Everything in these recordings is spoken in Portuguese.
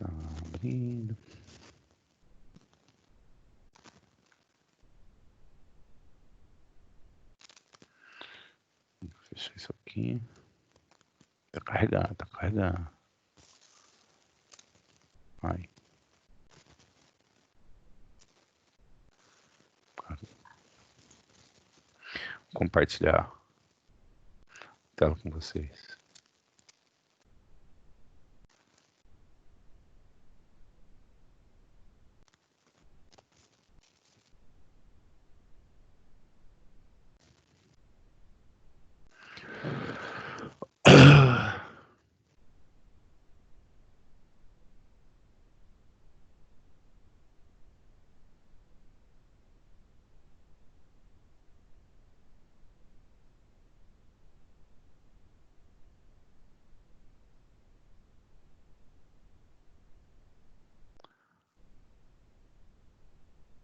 Tá abrindo. Vou fechar isso aqui. Tá carregando, tá carregando. Aí. Compartilhar a tela com vocês.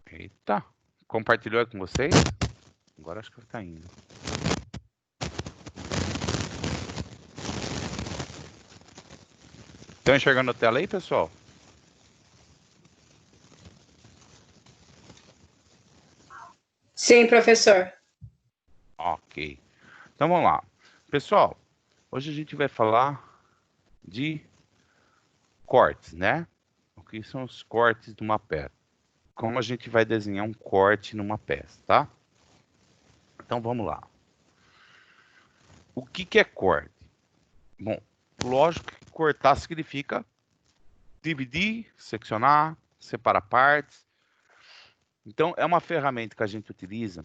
Eita, compartilhou aí com vocês? Agora acho que tá indo. Estão enxergando a tela aí, pessoal? Sim, professor. Ok. Então vamos lá. Pessoal, hoje a gente vai falar de cortes, né? O que são os cortes de uma peça? Como a gente vai desenhar um corte numa peça, tá? Então vamos lá. O que é corte? Bom, lógico que cortar significa dividir, seccionar, separar partes. Então é uma ferramenta que a gente utiliza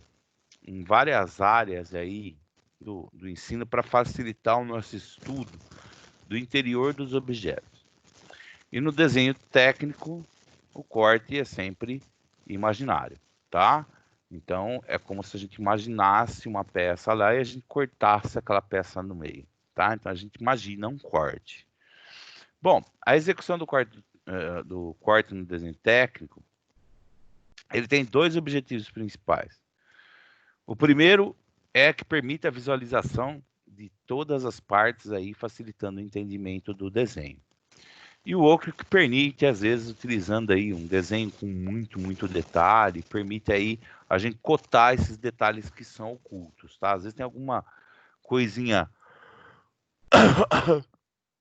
em várias áreas aí do ensino para facilitar o nosso estudo do interior dos objetos. E no desenho técnico, o corte é sempre imaginário, tá? Então, é como se a gente imaginasse uma peça lá e a gente cortasse aquela peça no meio, tá? Então, a gente imagina um corte. Bom, a execução do corte no desenho técnico, ele tem dois objetivos principais. O primeiro é que permite a visualização de todas as partes aí, facilitando o entendimento do desenho. E o outro que permite, às vezes, utilizando aí um desenho com muito detalhe, permite aí a gente cotar esses detalhes que são ocultos, tá? Às vezes tem alguma coisinha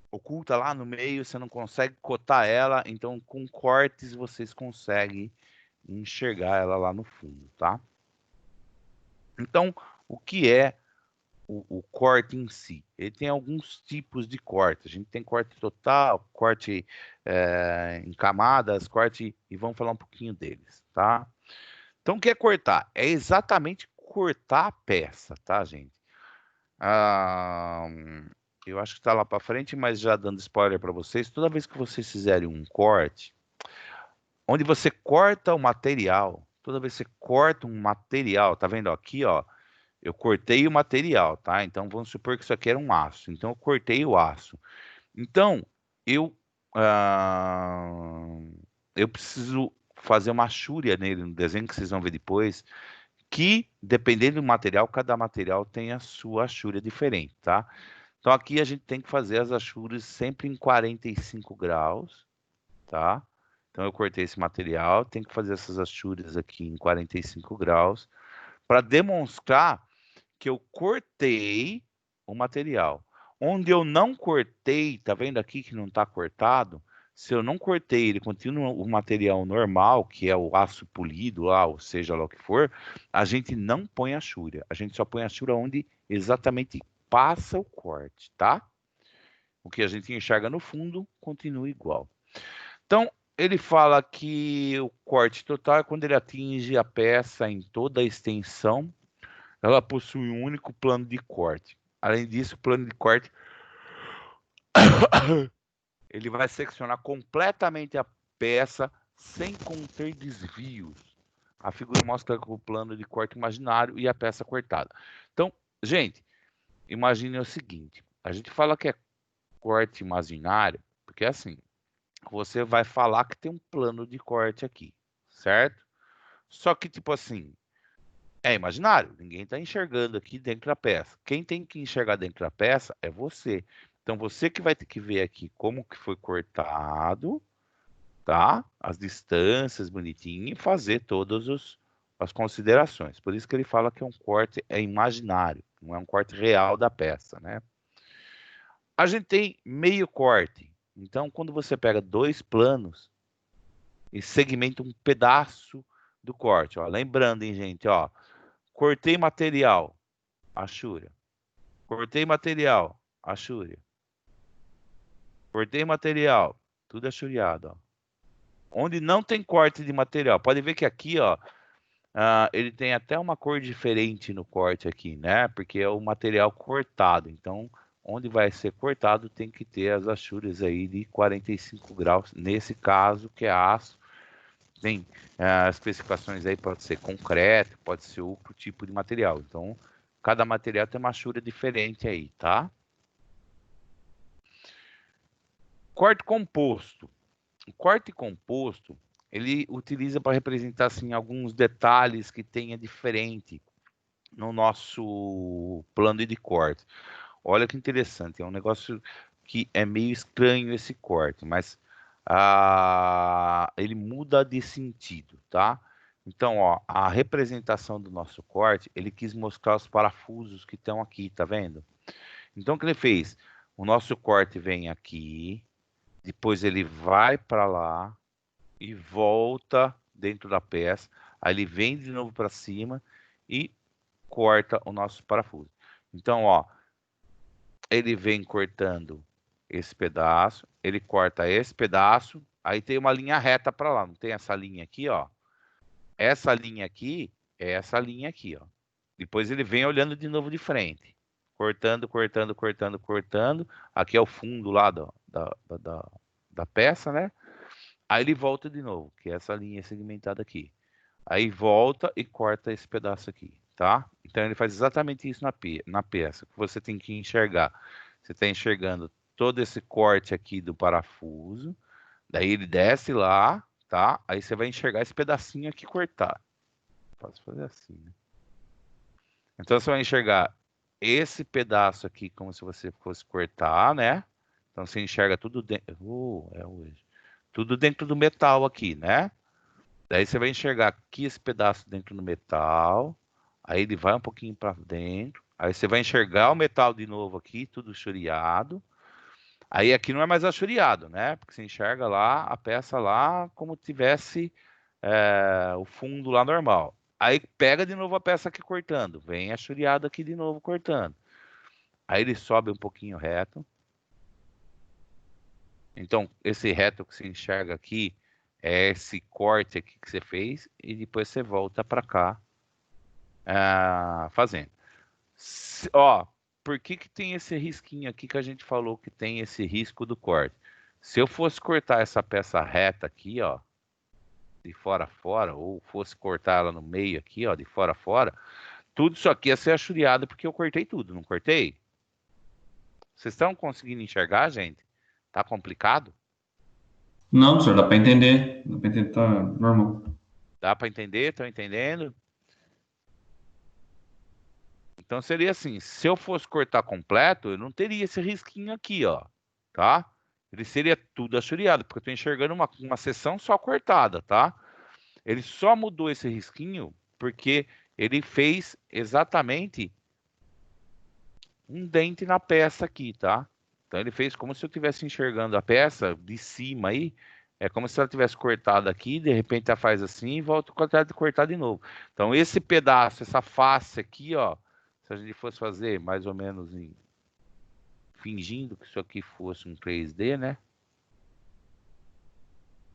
oculta lá no meio, você não consegue cotar ela, então com cortes vocês conseguem enxergar ela lá no fundo, tá? Então, o que é o corte em si? Ele tem alguns tipos de corte. A gente tem corte total, corte em camadas, corte, e vamos falar um pouquinho deles, tá? Então, o que é cortar? É exatamente cortar a peça, tá, gente? Eu acho que está lá para frente, mas já dando spoiler para vocês, toda vez que vocês fizerem um corte, onde você corta o material, toda vez que você corta um material, tá vendo aqui, ó, eu cortei o material, tá? Então, vamos supor que isso aqui era um aço. Então, eu cortei o aço. Então, eu, eu preciso fazer uma chúria nele, no desenho que vocês vão ver depois, que, dependendo do material, cada material tem a sua achúria diferente, tá? Então, aqui a gente tem que fazer as achúrias sempre em 45 graus, tá? Então, eu cortei esse material, tem que fazer essas achúrias aqui em 45 graus, para demonstrar que eu cortei o material. Onde eu não cortei, tá vendo aqui que não está cortado? Se eu não cortei, ele continua o material normal, que é o aço polido lá, ou seja lá o que for, a gente não põe a chúria. A gente só põe a chúria onde exatamente passa o corte, tá? O que a gente enxerga no fundo continua igual. Então, ele fala que o corte total é quando ele atinge a peça em toda a extensão. Ela possui um único plano de corte. Além disso, o plano de corte ele vai seccionar completamente a peça sem conter desvios. A figura mostra o plano de corte imaginário e a peça cortada. Então, gente, imagine o seguinte: a gente fala que é corte imaginário, porque assim, você vai falar que tem um plano de corte aqui, certo? Só que, tipo assim, é imaginário, ninguém está enxergando aqui dentro da peça. Quem tem que enxergar dentro da peça é você. Então, você que vai ter que ver aqui como que foi cortado tá? As distâncias bonitinho e fazer todas as considerações. Por isso que ele fala que um corte é imaginário, não é um corte real da peça, né? A gente tem meio corte. Então, quando você pega dois planos e segmenta um pedaço do corte, ó, lembrando, hein, gente, ó, cortei material, Axúria. Cortei material, Axúria. Cortei material, tudo achuriado, ó. Onde não tem corte de material, pode ver que aqui, ó, ele tem até uma cor diferente no corte aqui, né? Porque é o material cortado. Então, onde vai ser cortado tem que ter as achúrias aí de 45 graus. Nesse caso, que é aço, tem as especificações aí, pode ser concreto, pode ser outro tipo de material. Então, cada material tem uma achura diferente aí, tá? Corte composto. O corte composto, ele utiliza para representar assim, alguns detalhes que tenha diferente no nosso plano de corte. Olha que interessante, é um negócio que é meio estranho esse corte, mas ele muda de sentido, tá? Então, ó, a representação do nosso corte, ele quis mostrar os parafusos que estão aqui, tá vendo? Então, o que ele fez? O nosso corte vem aqui, depois ele vai para lá e volta dentro da peça, aí ele vem de novo para cima e corta o nosso parafuso. Então, ó, ele vem cortando esse pedaço, ele corta esse pedaço, aí tem uma linha reta para lá, não tem essa linha aqui, ó. Essa linha aqui é essa linha aqui, ó. Depois ele vem olhando de novo de frente, cortando, cortando, cortando, cortando. Aqui é o fundo lá da peça, né? Aí ele volta de novo, que é essa linha segmentada aqui. Aí volta e corta esse pedaço aqui, tá? Então ele faz exatamente isso na peça, que você tem que enxergar. Você está enxergando todo esse corte aqui do parafuso, daí ele desce lá, tá? Aí você vai enxergar esse pedacinho aqui cortar. Posso fazer assim, né? Então você vai enxergar esse pedaço aqui como se você fosse cortar, né? Então você enxerga tudo dentro. Tudo dentro do metal aqui, né? Daí você vai enxergar aqui esse pedaço dentro do metal. Aí ele vai um pouquinho para dentro. Aí você vai enxergar o metal de novo aqui, tudo churiado. Aí aqui não é mais achuriado, né? Porque você enxerga lá a peça lá como tivesse o fundo lá normal. Aí pega de novo a peça aqui cortando. Vem achuriado aqui de novo cortando. Aí ele sobe um pouquinho reto. Então, esse reto que você enxerga aqui é esse corte aqui que você fez. E depois você volta para cá fazendo. Ó, por que que tem esse risquinho aqui que a gente falou que tem esse risco do corte? Se eu fosse cortar essa peça reta aqui, ó, de fora a fora, ou fosse cortar ela no meio aqui, ó, de fora a fora, tudo isso aqui ia ser achuriado porque eu cortei tudo, não cortei? Vocês estão conseguindo enxergar, gente? Tá complicado? Não, senhor, dá para entender. Dá para entender, tá normal. Dá para entender? Estão entendendo? Então seria assim, se eu fosse cortar completo, eu não teria esse risquinho aqui, ó, tá? Ele seria tudo achuriado, porque eu estou enxergando uma seção só cortada, tá? Ele só mudou esse risquinho porque ele fez exatamente um dente na peça aqui, tá? Então ele fez como se eu estivesse enxergando a peça de cima aí, é como se ela tivesse cortado aqui, de repente ela faz assim e volta a cortar de novo. Então esse pedaço, essa face aqui, ó, se a gente fosse fazer mais ou menos fingindo que isso aqui fosse um 3D, né?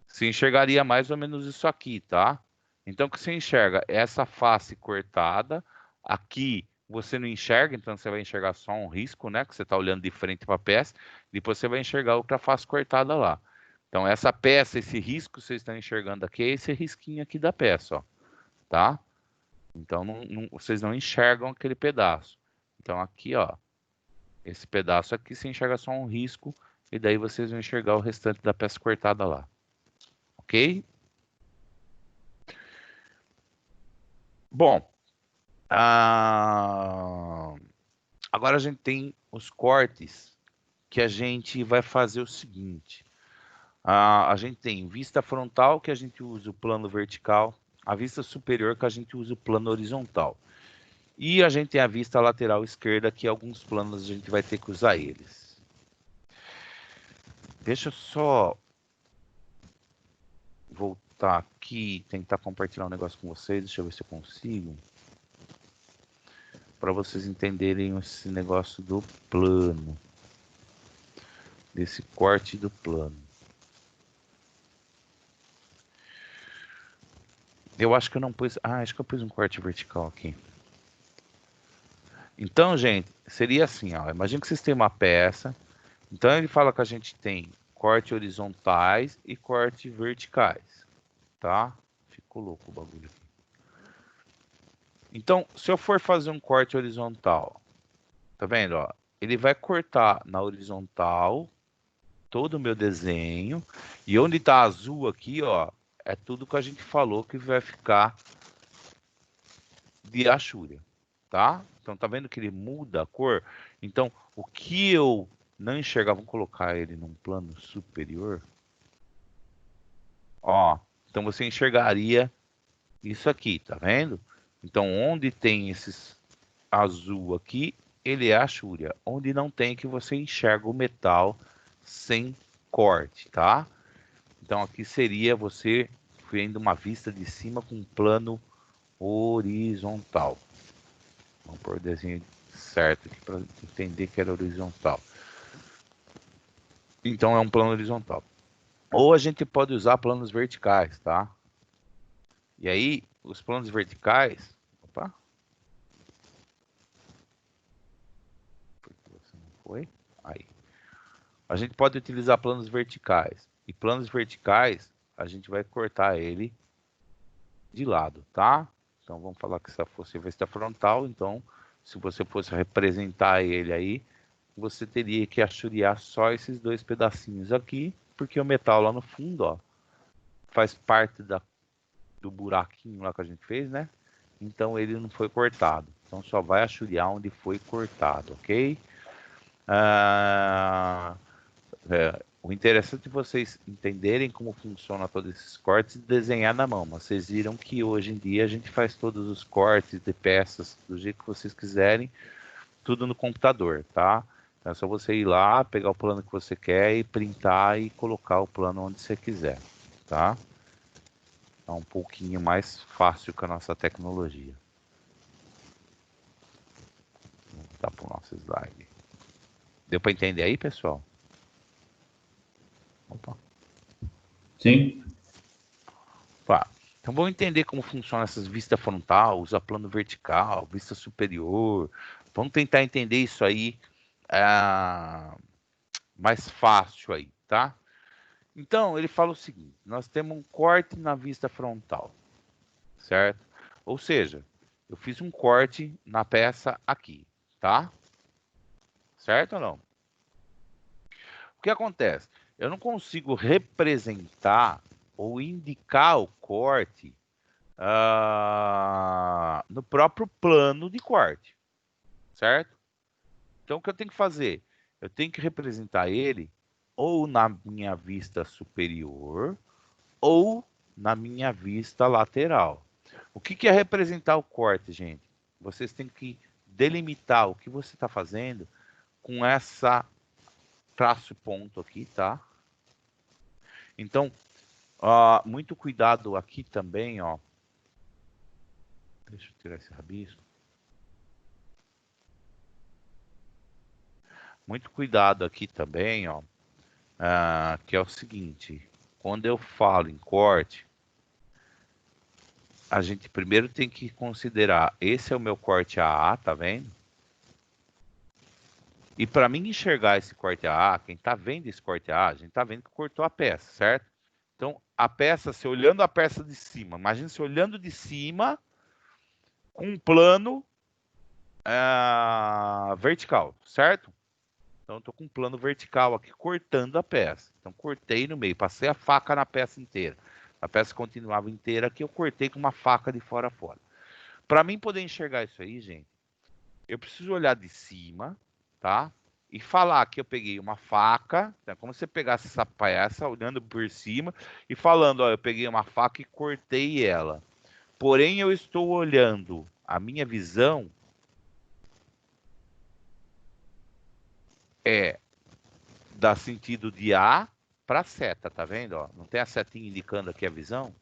Se enxergaria mais ou menos isso aqui, tá? Então, o que você enxerga? Essa face cortada. Aqui você não enxerga, então você vai enxergar só um risco, né? Que você está olhando de frente para a peça. Depois você vai enxergar outra face cortada lá. Então, essa peça, esse risco que vocês estão enxergando aqui, é esse risquinho aqui da peça, ó. Tá? Então, vocês não enxergam aquele pedaço. Então, aqui, ó. Esse pedaço aqui, você enxerga só um risco. E daí vocês vão enxergar o restante da peça cortada lá. Ok? Bom, agora a gente tem os cortes que a gente vai fazer o seguinte. A gente tem vista frontal, que a gente usa o plano vertical, a vista superior, que a gente usa o plano horizontal. E a gente tem a vista lateral esquerda, que alguns planos a gente vai ter que usar eles. Deixa eu só voltar aqui, tentar compartilhar um negócio com vocês. Deixa eu ver se eu consigo. Para vocês entenderem esse negócio do plano. Desse corte do plano. Eu acho que eu não pus... acho que eu pus um corte vertical aqui. Então, gente, seria assim, ó. Imagina que vocês têm uma peça. Então, ele fala que a gente tem corte horizontais e corte verticais, tá? Ficou louco o bagulho aqui. Então, se eu for fazer um corte horizontal, tá vendo, ó? Ele vai cortar na horizontal todo o meu desenho. E onde tá azul aqui, ó, é tudo que a gente falou que vai ficar de Axúria, tá? Então, tá vendo que ele muda a cor? Então, o que eu não enxergar, vamos colocar ele num plano superior. Ó, então você enxergaria isso aqui, tá vendo? Então, onde tem esses azul aqui, ele é Axúria. Onde não tem, que você enxerga o metal sem corte, tá? Então, aqui seria você vendo uma vista de cima com um plano horizontal. Vamos pôr o desenho certo aqui para entender que era horizontal. Então é um plano horizontal. Ou a gente pode usar planos verticais, tá? E aí, os planos verticais... Opa! Por que você não foi? Aí. A gente pode utilizar planos verticais. E planos verticais, a gente vai cortar ele de lado, tá? Então vamos falar que se fosse vista frontal, então se você fosse representar ele aí, você teria que achuriar só esses dois pedacinhos aqui, porque o metal lá no fundo, ó, faz parte do buraquinho lá que a gente fez, né? Então ele não foi cortado. Então só vai achuriar onde foi cortado, ok? O interessante é vocês entenderem como funciona todos esses cortes e desenhar na mão. Mas vocês viram que hoje em dia a gente faz todos os cortes de peças do jeito que vocês quiserem, tudo no computador, tá? Então é só você ir lá, pegar o plano que você quer e printar e colocar o plano onde você quiser, tá? É um pouquinho mais fácil com a nossa tecnologia. Vou voltar para o nosso slide. Deu para entender aí, pessoal? Opa. Sim. Tá. Então vamos entender como funciona essas vistas frontal, usa plano vertical, vista superior. Vamos tentar entender isso aí mais fácil aí, tá? Então ele fala o seguinte: nós temos um corte na vista frontal, certo? Ou seja, eu fiz um corte na peça aqui, tá? Certo ou não? O que acontece? Eu não consigo representar ou indicar o corte no próprio plano de corte, certo? Então, o que eu tenho que fazer? Eu tenho que representar ele ou na minha vista superior ou na minha vista lateral. O que é representar o corte, gente? Vocês têm que delimitar o que você está fazendo com essa traço ponto aqui, tá? Então, muito cuidado aqui também, ó. Deixa eu tirar esse rabisco. Muito cuidado aqui também, ó. Que é o seguinte, quando eu falo em corte, a gente primeiro tem que considerar, esse é o meu corte AA, tá vendo? E para mim enxergar esse corte AA, quem tá vendo esse corte AA, a gente tá vendo que cortou a peça, certo? Então, a peça, se olhando a peça de cima, imagina se olhando de cima com um plano vertical, certo? Então, eu tô com um plano vertical aqui, cortando a peça. Então, cortei no meio, passei a faca na peça inteira. A peça continuava inteira aqui, eu cortei com uma faca de fora a fora. Para mim poder enxergar isso aí, gente, eu preciso olhar de cima, tá? e falar que eu peguei uma faca, é como se você pegasse essa peça olhando por cima e falando, ó, eu peguei uma faca e cortei ela. Porém, eu estou olhando, a minha visão é dar sentido de A para seta, tá vendo? Ó? Não tem a setinha indicando aqui a visão?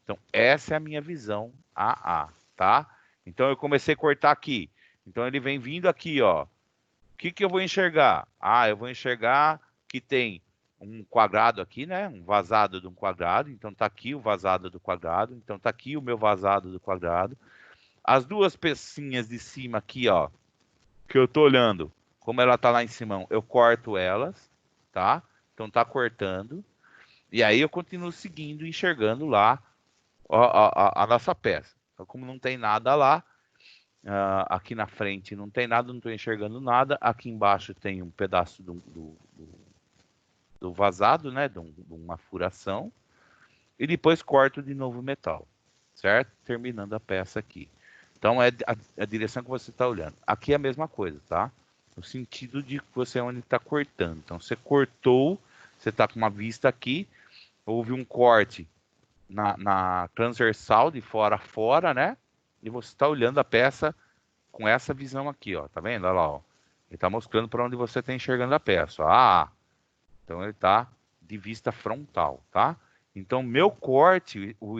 Então, essa é a minha visão AA, tá? Então, eu comecei a cortar aqui. Então, ele vem vindo aqui, ó. O que que eu vou enxergar? Ah, eu vou enxergar que tem um quadrado aqui, né? Um vazado de um quadrado. Então, tá aqui o vazado do quadrado. Então, tá aqui o meu vazado do quadrado. As duas pecinhas de cima aqui, ó, que eu tô olhando, como ela tá lá em cima, eu corto elas, tá? Então, tá cortando. E aí, eu continuo seguindo, enxergando lá a nossa peça. Então, como não tem nada lá, aqui na frente não tem nada, não estou enxergando nada. Aqui embaixo tem um pedaço do vazado, né? De uma furação. E depois corto de novo o metal, certo? Terminando a peça aqui. Então é a direção que você está olhando. Aqui é a mesma coisa, tá? No sentido de que você é onde está cortando. Então você cortou, você está com uma vista aqui, houve um corte na transversal de fora a fora, né? E você está olhando a peça com essa visão aqui, ó. Tá vendo? Olha lá, ó. Ele está mostrando para onde você está enxergando a peça. Ah, então ele está de vista frontal, tá? Então, meu corte, o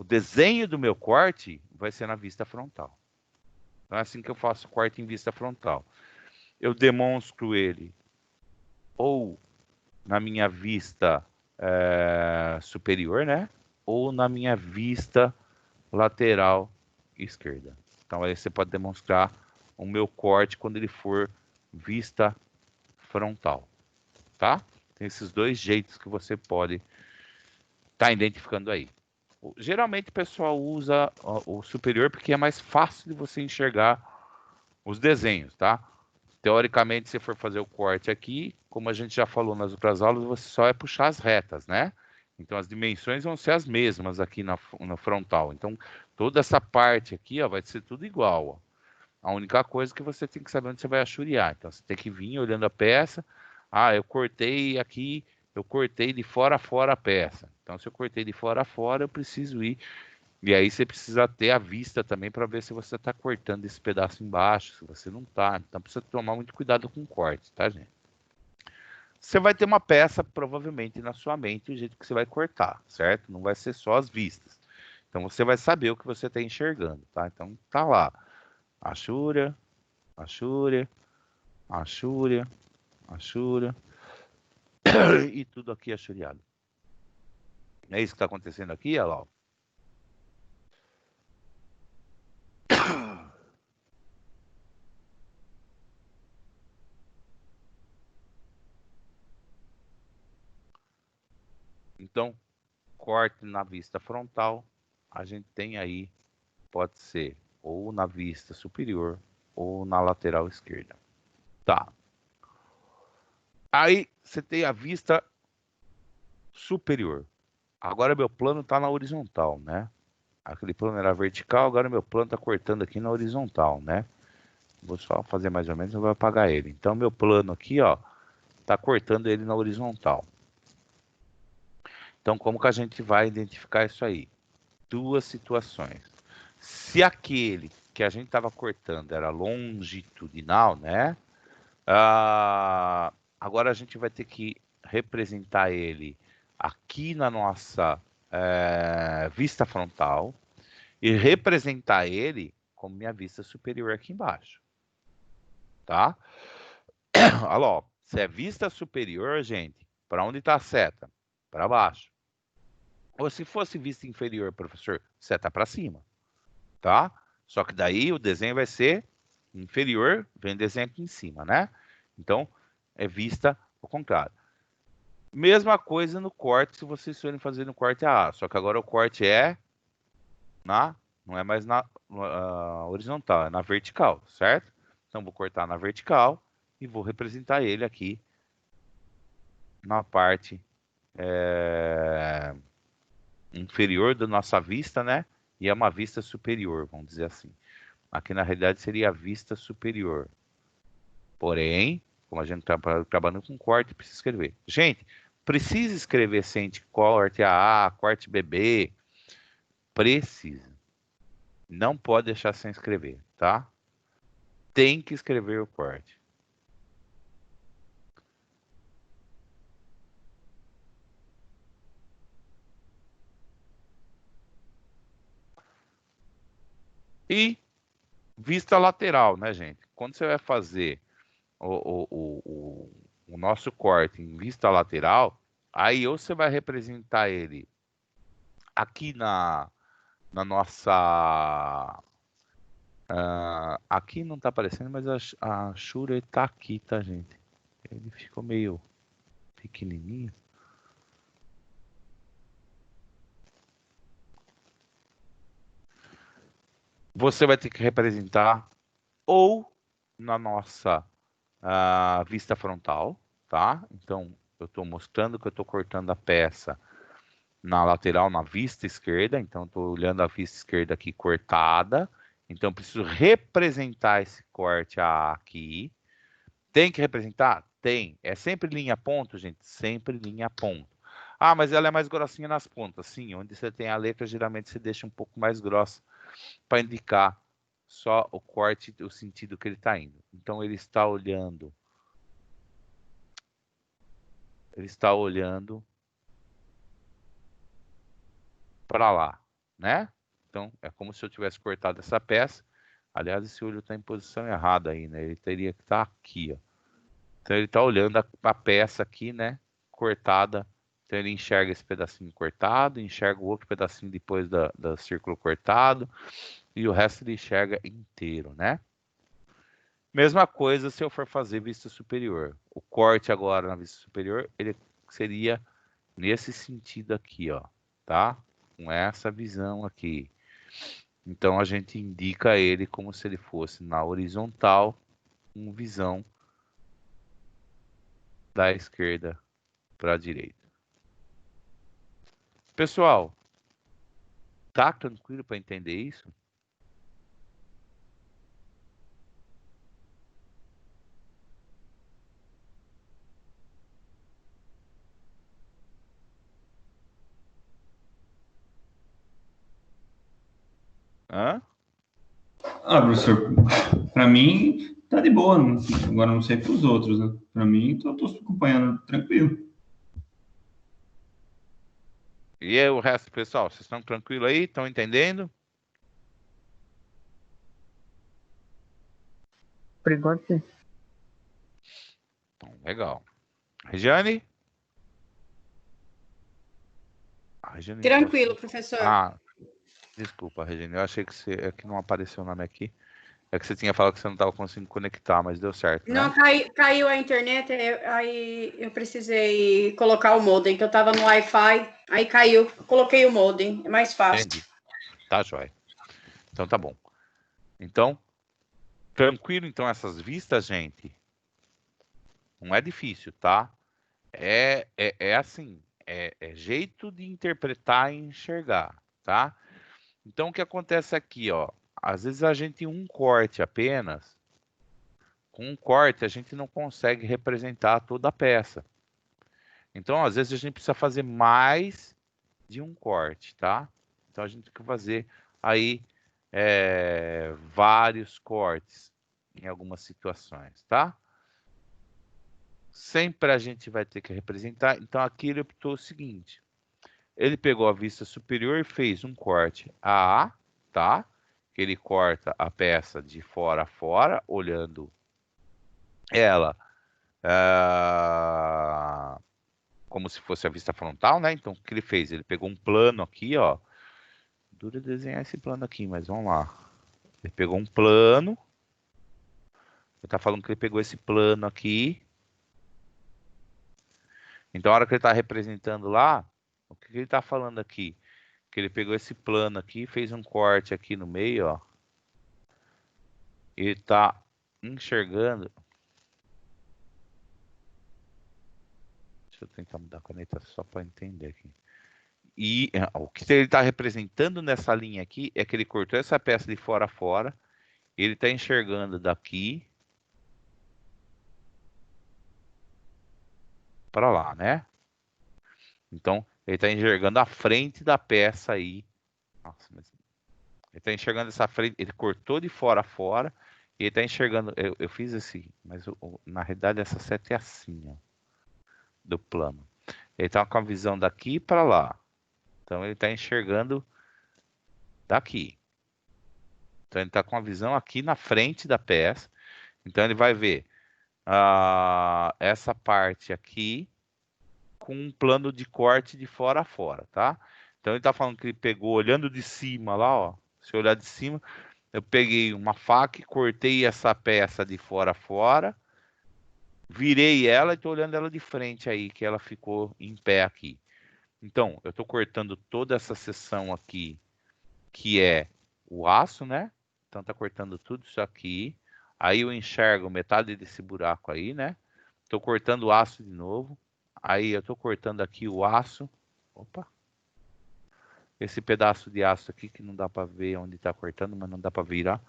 desenho do meu corte vai ser na vista frontal. Então, é assim que eu faço corte em vista frontal. Eu demonstro ele ou na minha vista superior, né? Ou na minha vista lateral esquerda. Então aí você pode demonstrar o meu corte quando ele for vista frontal, tá? Tem esses dois jeitos que você pode estar identificando aí. Geralmente o pessoal usa o superior porque é mais fácil de você enxergar os desenhos, tá? Teoricamente, se for fazer o corte aqui, como a gente já falou nas outras aulas, você só é puxar as retas, né? Então, as dimensões vão ser as mesmas aqui na frontal. Então, toda essa parte aqui, ó, vai ser tudo igual, ó. A única coisa que você tem que saber onde você vai achuriar. Então, você tem que vir olhando a peça. Ah, eu cortei aqui, eu cortei de fora a fora a peça. Então, se eu cortei de fora a fora, eu preciso ir. E aí você precisa ter a vista também para ver se você está cortando esse pedaço embaixo, se você não está. Então, precisa tomar muito cuidado com o corte, tá, gente? Você vai ter uma peça, provavelmente, na sua mente, o jeito que você vai cortar, certo? Não vai ser só as vistas. Então, você vai saber o que você está enxergando, tá? Então, tá lá. Achúria, achúria, achúria, achúria. E tudo aqui achuriado. É isso que está acontecendo aqui, olha lá. Então, corte na vista frontal, a gente tem aí, pode ser ou na vista superior ou na lateral esquerda. Tá. Aí você tem a vista superior. Agora meu plano está na horizontal, né? Aquele plano era vertical, agora meu plano está cortando aqui na horizontal, né? Vou só fazer mais ou menos, eu vou apagar ele. Então meu plano aqui, ó, está cortando ele na horizontal. Então como que a gente vai identificar isso aí? Duas situações. Se aquele que a gente estava cortando era longitudinal, né? Agora a gente vai ter que representar ele aqui na nossa vista frontal e representar ele como minha vista superior aqui embaixo, tá? Olha lá, ó. Se é vista superior, gente, para onde está a seta? Para baixo. Ou se fosse vista inferior, professor, seta para cima, tá? Só que daí o desenho vai ser inferior, vem desenho aqui em cima, né? Então, é vista ao contrário. Mesma coisa no corte, se vocês forem fazer no corte A, só que agora o corte é não é mais na horizontal, é na vertical, certo? Então, vou cortar na vertical e vou representar ele aqui na parte inferior da nossa vista, né? E é uma vista superior, vamos dizer assim. Aqui na realidade seria a vista superior. Porém, como a gente está trabalhando com corte, precisa escrever. Gente, precisa escrever sente corte AA, corte BB. Precisa. Não pode deixar sem escrever, tá? Tem que escrever o corte. E vista lateral, né, gente? Quando você vai fazer o nosso corte em vista lateral, aí ou você vai representar ele aqui na nossa... aqui não tá aparecendo, mas a Shure tá aqui, tá, gente? Ele ficou meio pequenininho. Você vai ter que representar ou na nossa vista frontal, tá? Então, eu estou mostrando que eu estou cortando a peça na lateral, na vista esquerda. Então, estou olhando a vista esquerda aqui cortada. Então, eu preciso representar esse corte aqui. Tem que representar? Tem. É sempre linha ponto, gente? Sempre linha ponto. Ah, mas ela é mais grossinha nas pontas. Sim, onde você tem a letra, geralmente você deixa um pouco mais grossa para indicar só o corte, o sentido que ele está indo. Então, ele está olhando para lá, né? Então, é como se eu tivesse cortado essa peça. Aliás, esse olho está em posição errada aí, né? Ele teria que estar aqui, ó. Então, ele está olhando a peça aqui, né? Cortada. Então, ele enxerga esse pedacinho cortado, enxerga o outro pedacinho depois do círculo cortado, e o resto ele enxerga inteiro, né? Mesma coisa se eu for fazer vista superior. O corte agora na vista superior, ele seria nesse sentido aqui, ó, tá? Com essa visão aqui. Então, a gente indica ele como se ele fosse na horizontal, com visão da esquerda para a direita. Pessoal, tá tranquilo para entender isso? Hã? Professor, para mim tá de boa. Agora não sei para os outros, né? Para mim, tô acompanhando tranquilo. E aí, o resto, pessoal, vocês estão tranquilos aí? Estão entendendo? Por enquanto, sim. Então, legal. Regiane? A Regiane Tranquilo, postou. professor. Desculpa, Regiane. Eu achei é que não apareceu o nome aqui. É que você tinha falado que você não estava conseguindo conectar, mas deu certo, né? Não, caiu a internet, aí eu precisei colocar o modem, que eu estava no Wi-Fi, aí caiu, coloquei o modem, é mais fácil. Entendi. Tá, joia. Então tá bom. Então, tranquilo, então, essas vistas, gente. Não é difícil, tá? É assim, é jeito de interpretar e enxergar, tá? Então, o que acontece aqui, ó? Às vezes a gente um corte apenas, com um corte a gente não consegue representar toda a peça. Então, às vezes a gente precisa fazer mais de um corte, tá? Então, a gente tem que fazer aí vários cortes em algumas situações, tá? Sempre a gente vai ter que representar. Então, aqui ele optou o seguinte. Ele pegou a vista superior e fez um corte AA, tá? Que ele corta a peça de fora a fora, olhando ela como se fosse a vista frontal, né? Então, o que ele fez? Ele pegou um plano aqui, ó. Dura desenhar esse plano aqui, mas vamos lá. Ele pegou um plano. Ele tá falando que ele pegou esse plano aqui. Então, a hora que ele tá representando lá, o que ele tá falando aqui? Que ele pegou esse plano aqui, fez um corte aqui no meio, ó. Ele tá enxergando. Deixa eu tentar mudar a caneta só para entender aqui. E o que ele está representando nessa linha aqui é que ele cortou essa peça de fora a fora. Ele está enxergando daqui para lá, né? Então, ele está enxergando a frente da peça aí. Nossa, mas ele está enxergando essa frente, ele cortou de fora a fora, e ele está enxergando, eu fiz assim, mas na realidade essa seta é assim, ó, do plano. Ele está com a visão daqui para lá. Então, ele está enxergando daqui. Então, ele está com a visão aqui na frente da peça. Então, ele vai ver essa parte aqui com um plano de corte de fora a fora, tá? Então, ele está falando que ele pegou, olhando de cima lá, ó. Se olhar de cima, eu peguei uma faca e cortei essa peça de fora a fora, virei ela e estou olhando ela de frente aí, que ela ficou em pé aqui. Então, eu estou cortando toda essa seção aqui, que é o aço, né? Então, tá cortando tudo isso aqui. Aí eu enxergo metade desse buraco aí, né? Estou cortando o aço de novo. Aí eu estou cortando aqui o aço. Opa! Esse pedaço de aço aqui que não dá para ver onde está cortando, mas não dá para virar.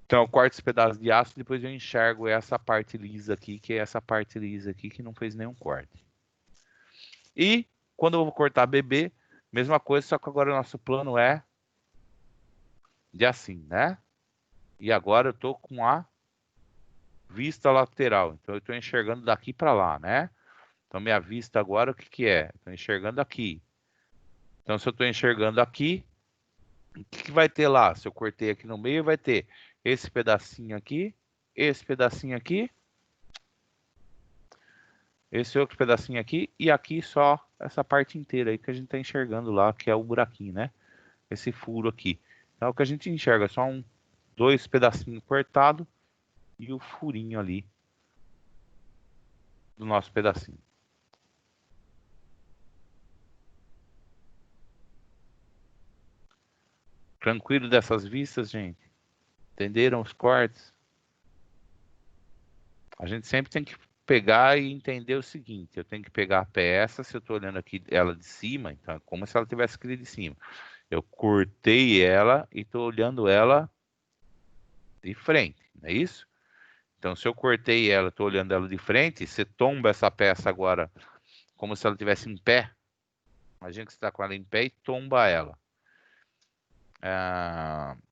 Então eu corto esse pedaço de aço, depois eu enxergo essa parte lisa aqui, que é essa parte lisa aqui que não fez nenhum corte. E quando eu vou cortar bebê, mesma coisa, só que agora o nosso plano é de assim, né? E agora eu tô com a vista lateral, então eu estou enxergando daqui para lá, né? Então minha vista agora o que que é? Estou enxergando aqui. Então se eu estou enxergando aqui, o que que vai ter lá? Se eu cortei aqui no meio, vai ter esse pedacinho aqui, esse pedacinho aqui, esse outro pedacinho aqui e aqui só essa parte inteira aí que a gente está enxergando lá, que é o buraquinho, né? Esse furo aqui. Então o que a gente enxerga é só dois pedacinhos cortados e o furinho ali do nosso pedacinho. Tranquilo dessas vistas, gente? Entenderam os cortes? A gente sempre tem que pegar e entender o seguinte, eu tenho que pegar a peça, se eu estou olhando aqui ela de cima, então é como se ela tivesse escrito de cima. Eu cortei ela e estou olhando ela de frente, não é isso? Então se eu cortei ela, estou olhando ela de frente, você tomba essa peça agora como se ela estivesse em pé. Imagina que você está com ela em pé e tomba ela.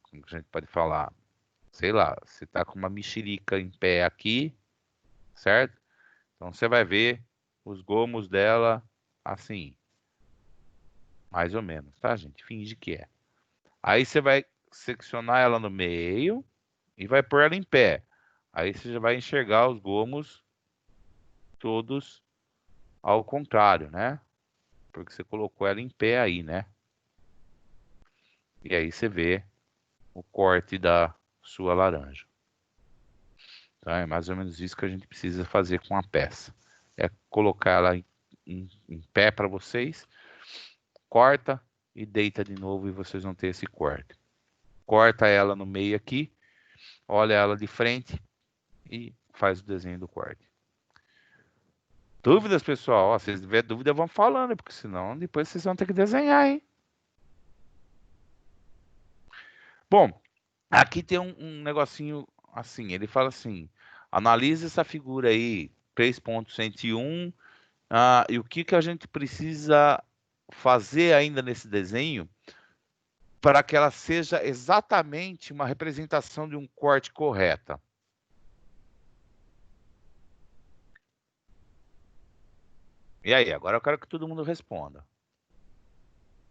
Como que a gente pode falar? Sei lá, você está com uma mexerica em pé aqui, certo? Então você vai ver os gomos dela assim, mais ou menos, tá, gente? Finge que é. Aí você vai seccionar ela no meio e vai pôr ela em pé. Aí você já vai enxergar os gomos todos ao contrário, né? Porque você colocou ela em pé aí, né? E aí você vê o corte da sua laranja. Então é mais ou menos isso que a gente precisa fazer com a peça. É colocar ela em pé para vocês, corta e deita de novo e vocês vão ter esse corte. Corta ela no meio aqui, olha ela de frente e faz o desenho do corte. Dúvidas, pessoal? Ó, se vocês tiverem dúvida, vão falando, porque senão depois vocês vão ter que desenhar, hein? Bom, aqui tem um negocinho assim, ele fala assim, analise essa figura aí, 3.101, e o que que a gente precisa fazer ainda nesse desenho para que ela seja exatamente uma representação de um corte correta. E aí, agora eu quero que todo mundo responda.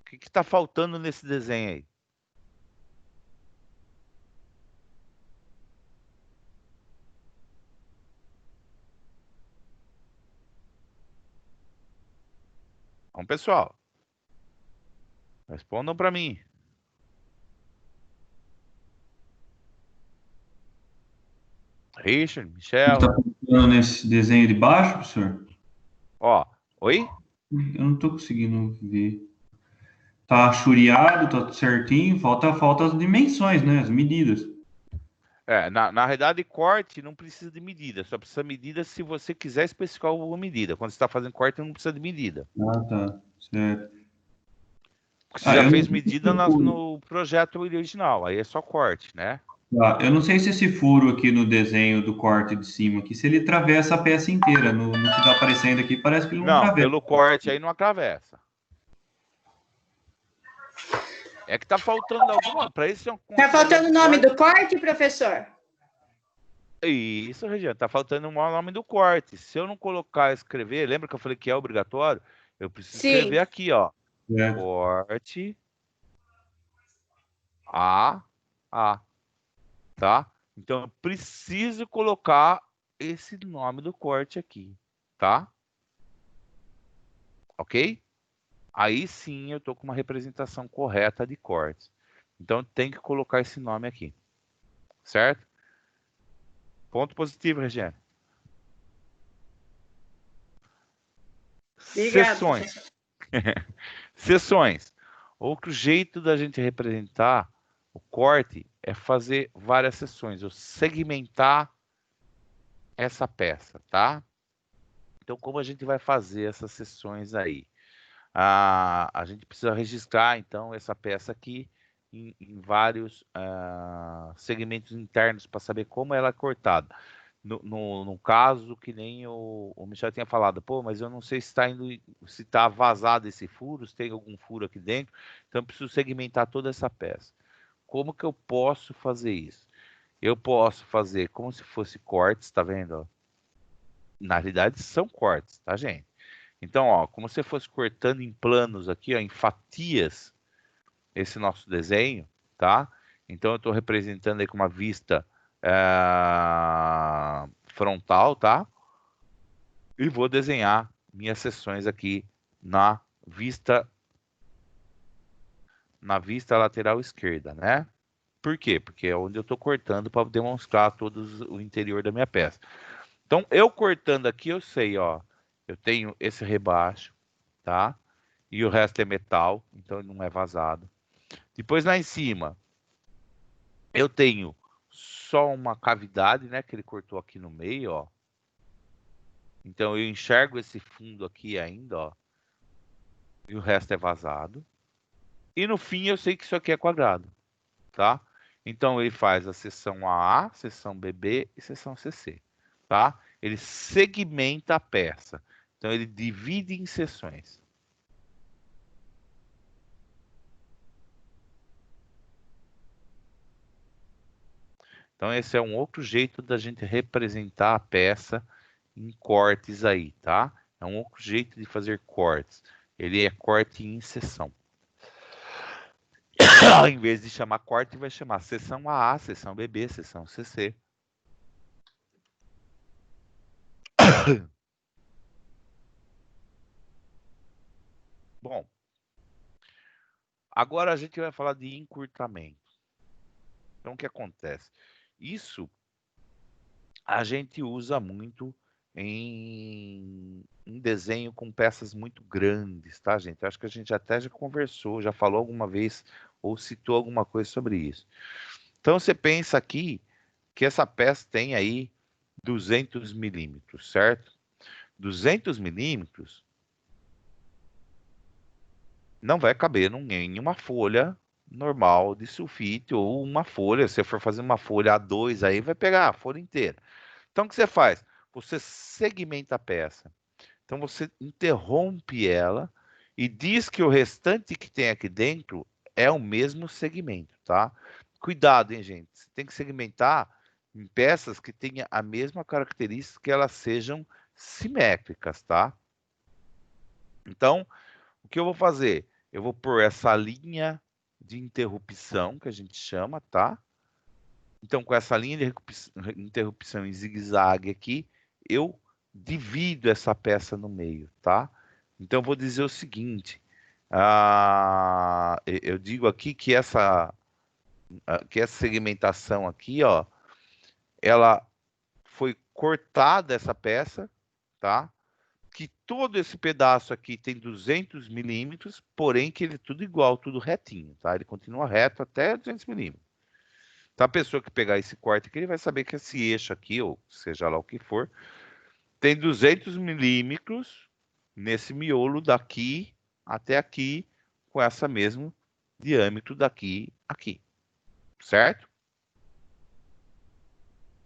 O que está faltando nesse desenho aí? Bom, pessoal, respondam para mim. Richard, Michel. Está colocando nesse desenho de baixo, professor? Ó, oi? Eu não estou conseguindo ver. Tá chureado, tá tudo certinho, falta as dimensões, né? As medidas. Na realidade, corte não precisa de medida, só precisa de medida se você quiser especificar alguma medida. Quando você está fazendo corte, não precisa de medida. Ah, tá. Certo. Porque você já Eu fez não medida sei. no projeto original, aí é só corte, né? Tá, eu não sei se esse furo aqui no desenho do corte de cima aqui, se ele atravessa a peça inteira. No que está aparecendo aqui, parece que ele não Não, atravessa. pelo corte aí não atravessa. É que tá faltando alguma. Para isso é Tá faltando o nome corte. do corte, professor? Isso, Regiane, tá faltando o nome do corte. Se eu não colocar, escrever, lembra que eu falei que é obrigatório? Eu preciso escrever Sim. aqui, ó. É. Corte A, tá? Então eu preciso colocar esse nome do corte aqui, tá? Ok? Aí sim eu tô com uma representação correta de cortes. Então tem que colocar esse nome aqui, certo? Ponto positivo, Regiane. Obrigado, Seções. professor. Seções. Outro jeito da gente representar o corte é fazer várias seções, ou segmentar essa peça, tá? Então, como a gente vai fazer essas seções aí? A gente precisa registrar, então, essa peça aqui em vários segmentos internos para saber como ela é cortada. No caso, que nem o Michel tinha falado, pô, mas eu não sei se está indo, se está vazado esse furo, se tem algum furo aqui dentro, então eu preciso segmentar toda essa peça. Como que eu posso fazer isso? Eu posso fazer como se fosse cortes, tá vendo? Na realidade, são cortes, tá, gente? Então, ó, como se fosse cortando em planos aqui, ó, em fatias, esse nosso desenho, tá? Então, eu estou representando aí com uma vista frontal, tá? E vou desenhar minhas seções aqui na vista lateral esquerda, né? Por quê? Porque é onde eu estou cortando para demonstrar todo o interior da minha peça. Então, eu cortando aqui, eu sei, ó, eu tenho esse rebaixo, tá? E o resto é metal, então não é vazado. Depois lá em cima, eu tenho só uma cavidade, né, que ele cortou aqui no meio, ó. Então eu enxergo esse fundo aqui ainda, ó. E o resto é vazado. E no fim eu sei que isso aqui é quadrado, tá? Então ele faz a seção AA, seção BB e seção CC, tá? Ele segmenta a peça. Então ele divide em seções. Então esse é um outro jeito da gente representar a peça em cortes aí, tá? É um outro jeito de fazer cortes. Ele é corte em seção. Em vez de chamar corte, vai chamar seção AA, seção BB, seção CC. Bom, agora a gente vai falar de encurtamento. Então, o que acontece? Isso a gente usa muito em desenho com peças muito grandes, tá, gente? Eu acho que a gente até já conversou, já falou alguma vez ou citou alguma coisa sobre isso. Então, você pensa aqui que essa peça tem aí 200 milímetros, certo? 200 milímetros não vai caber em uma folha normal de sulfite ou uma folha, se você for fazer uma folha A2 aí, vai pegar a folha inteira. Então, o que você faz? Você segmenta a peça. Então, você interrompe ela e diz que o restante que tem aqui dentro é o mesmo segmento, tá? Cuidado, hein, gente? Você tem que segmentar em peças que tenham a mesma característica, que elas sejam simétricas, tá? Então, o que eu vou fazer? Eu vou pôr essa linha de interrupção, que a gente chama, tá? Então, com essa linha de interrupção em zigue-zague aqui, eu divido essa peça no meio, tá? Então, eu vou dizer o seguinte, eu digo aqui que essa segmentação aqui, ó, ela foi cortada essa peça, tá? Que todo esse pedaço aqui tem 200 milímetros, porém que ele é tudo igual, tudo retinho, tá? Ele continua reto até 200 milímetros. Então, a pessoa que pegar esse corte aqui, ele vai saber que esse eixo aqui, ou seja lá o que for, tem 200 milímetros nesse miolo daqui até aqui, com essa mesmo diâmetro daqui aqui, certo?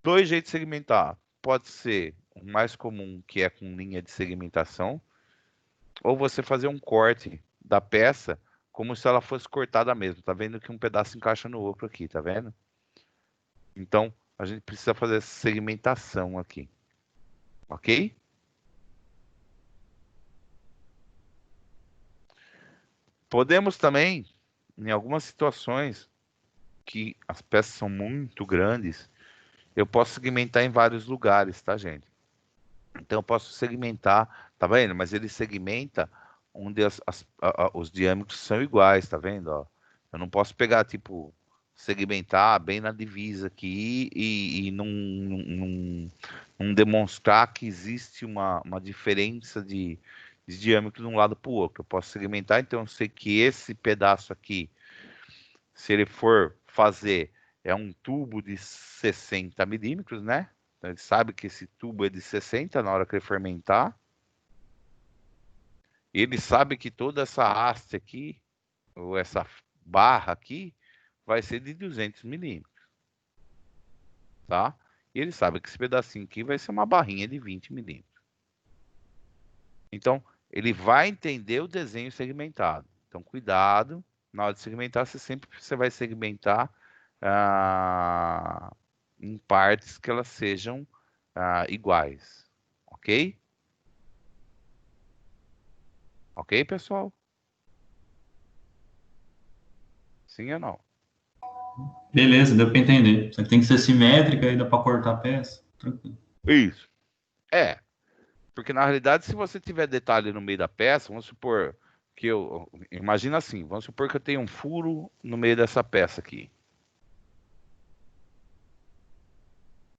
Dois jeitos de segmentar. Pode ser o mais comum, que é com linha de segmentação, ou você fazer um corte da peça como se ela fosse cortada mesmo. Tá vendo que um pedaço encaixa no outro aqui, tá vendo? Então, a gente precisa fazer essa segmentação aqui. Ok? Podemos também, em algumas situações que as peças são muito grandes, eu posso segmentar em vários lugares, tá, gente? Então, eu posso segmentar, tá vendo? Mas ele segmenta onde os diâmetros são iguais, tá vendo? Ó, eu não posso pegar, tipo, segmentar bem na divisa aqui e não demonstrar que existe uma diferença de diâmetro de um lado para o outro. Eu posso segmentar, então eu sei que esse pedaço aqui, se ele for fazer, é um tubo de 60 milímetros, né? Então ele sabe que esse tubo é de 60 na hora que ele fermentar. Ele sabe que toda essa haste aqui, ou essa barra aqui, vai ser de 200 milímetros, tá? E ele sabe que esse pedacinho aqui vai ser uma barrinha de 20 milímetros. Então, ele vai entender o desenho segmentado. Então, cuidado, na hora de segmentar, você vai segmentar em partes que elas sejam iguais, ok? Ok, pessoal? Sim ou não? Beleza, deu para entender. Só que tem que ser simétrica e dá para cortar a peça. Tranquilo. Isso. É, porque na realidade, se você tiver detalhe no meio da peça, vamos supor que imagina assim, vamos supor que eu tenho um furo no meio dessa peça aqui.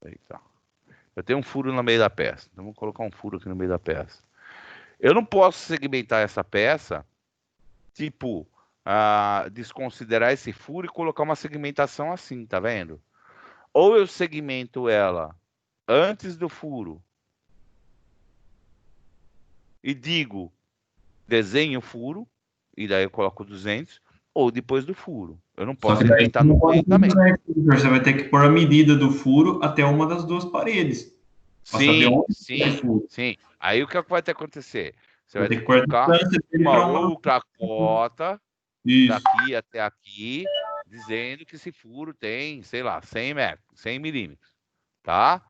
Eita. Eu tenho um furo no meio da peça. Então, vou colocar um furo aqui no meio da peça. Eu não posso segmentar essa peça, tipo, desconsiderar esse furo e colocar uma segmentação assim, tá vendo? Ou eu segmento ela antes do furo e digo, desenho o furo, e daí eu coloco 200, ou depois do furo. Eu não Só posso que daí segmentar você não no pode meio também. fazer, você vai ter que pôr a medida do furo até uma das duas paredes. Para saber Sim, onde é o sim, furo. sim. Aí o que vai ter que acontecer? Você Vai vai ter ter que que pôr a colocar distância dele uma para uma. outra cota Isso. daqui até aqui, dizendo que esse furo tem, sei lá, 100 metros, 100 milímetros, tá?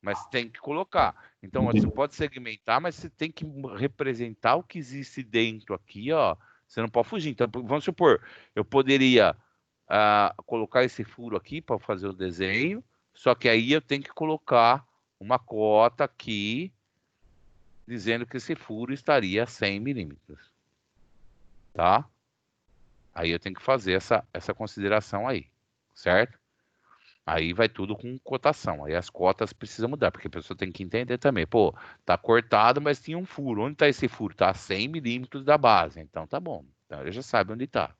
Mas tem que colocar. Então, você pode segmentar, mas você tem que representar o que existe dentro aqui, ó. Você não pode fugir. Então, vamos supor, eu poderia colocar esse furo aqui para fazer o desenho, só que aí eu tenho que colocar uma cota aqui, dizendo que esse furo estaria a 100 milímetros, tá? Aí eu tenho que fazer essa consideração aí, certo? Aí vai tudo com cotação. Aí as cotas precisam mudar, porque a pessoa tem que entender também. Pô, tá cortado, mas tinha um furo. Onde tá esse furo? Tá a 100 milímetros da base. Então tá bom. Então ele já sabe onde tá.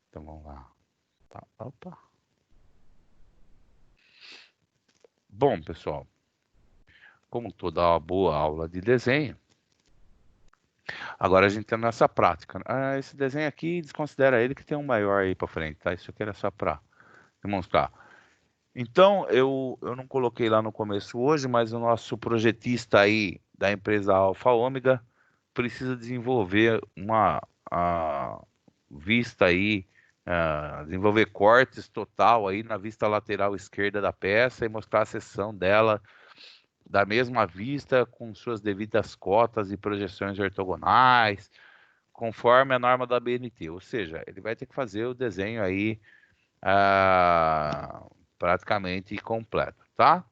Então vamos lá. Tá, opa. Bom, pessoal, como toda boa aula de desenho, agora a gente tem a nossa prática. Esse desenho aqui, desconsidera ele que tem um maior aí para frente, tá? Isso aqui era só para demonstrar. Então, eu não coloquei lá no começo hoje, mas o nosso projetista aí da empresa Alfa Ômega precisa desenvolver uma vista aí, desenvolver cortes total aí na vista lateral esquerda da peça e mostrar a seção dela da mesma vista com suas devidas cotas e projeções ortogonais, conforme a norma da BNT. Ou seja, ele vai ter que fazer o desenho aí praticamente completo, tá?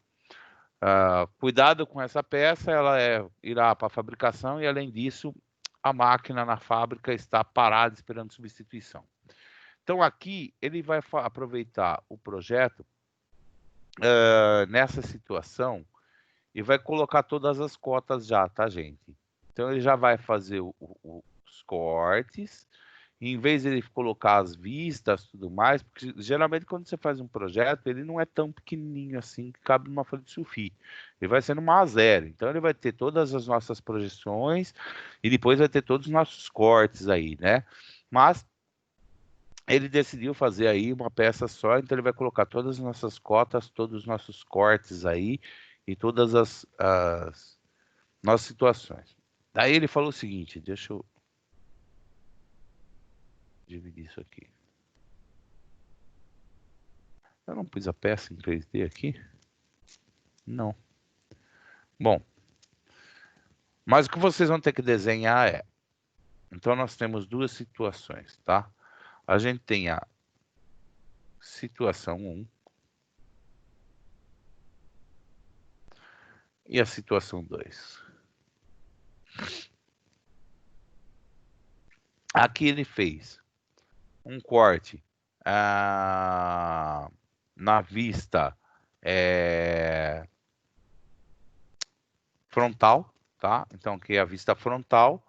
Cuidado com essa peça, ela irá para a fabricação e, além disso, a máquina na fábrica está parada esperando substituição. Então, aqui, ele vai aproveitar o projeto nessa situação e vai colocar todas as cotas já, tá, gente? Então, ele já vai fazer os cortes em vez de ele colocar as vistas e tudo mais, porque geralmente quando você faz um projeto, ele não é tão pequenininho assim que cabe numa folha de sulfite. Ele vai ser numa A0. Então ele vai ter todas as nossas projeções e depois vai ter todos os nossos cortes aí, né? Mas ele decidiu fazer aí uma peça só, então ele vai colocar todas as nossas cotas, todos os nossos cortes aí e todas as nossas situações. Daí ele falou o seguinte, deixa eu dividir isso aqui. Eu não pus a peça em 3D aqui? Não. Bom, mas o que vocês vão ter que desenhar é... Então nós temos duas situações, tá? A gente tem a situação 1 e a situação 2. Aqui ele fez um corte na vista frontal, tá? Então aqui é a vista frontal.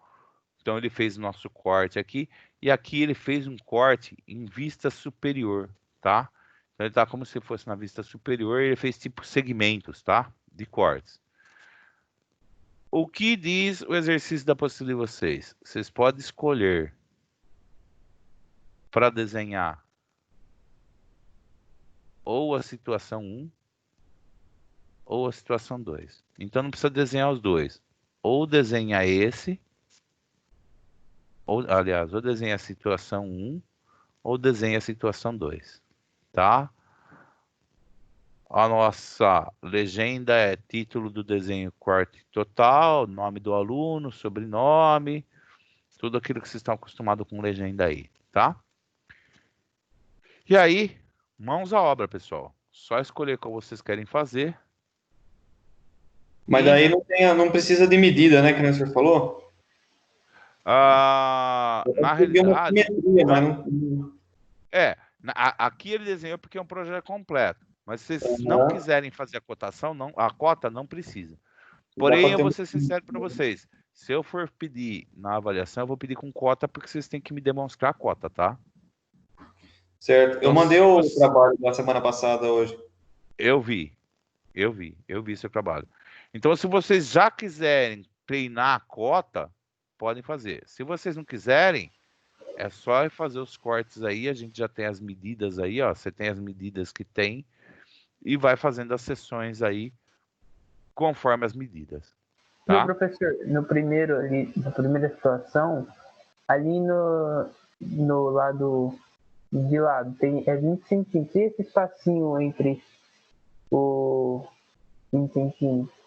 Então ele fez o nosso corte aqui. E aqui ele fez um corte em vista superior, tá? Então ele tá como se fosse na vista superior. Ele fez tipo segmentos, tá? De cortes. O que diz o exercício da apostila de vocês? Vocês podem escolher para desenhar ou a situação 1 ou a situação 2. Então não precisa desenhar os dois. Ou desenha esse, ou aliás, ou desenha a situação 1 ou desenha a situação 2, tá? A nossa legenda é título do desenho, corte total, nome do aluno, sobrenome, tudo aquilo que vocês estão acostumados com legenda aí, tá? E aí, mãos à obra, pessoal. Só escolher qual vocês querem fazer. Mas daí não precisa de medida, né, que nem o senhor falou? Na realidade, simetria, mas não... aqui ele desenhou porque é um projeto completo. Mas se vocês não quiserem fazer a cotação, a cota não precisa. Porém, eu vou ser sincero para vocês. Se eu for pedir na avaliação, eu vou pedir com cota, porque vocês têm que me demonstrar a cota, tá? Certo. Então, eu mandei o trabalho da semana passada hoje. Eu vi seu trabalho. Então, se vocês já quiserem treinar a cota, podem fazer. Se vocês não quiserem, é só fazer os cortes aí, a gente já tem as medidas aí, ó. Você tem as medidas que tem e vai fazendo as sessões aí conforme as medidas. Tá? Meu professor, na primeira situação, ali no lado de lado, tem 20 centímetros. E esse espacinho entre o 20 centímetros?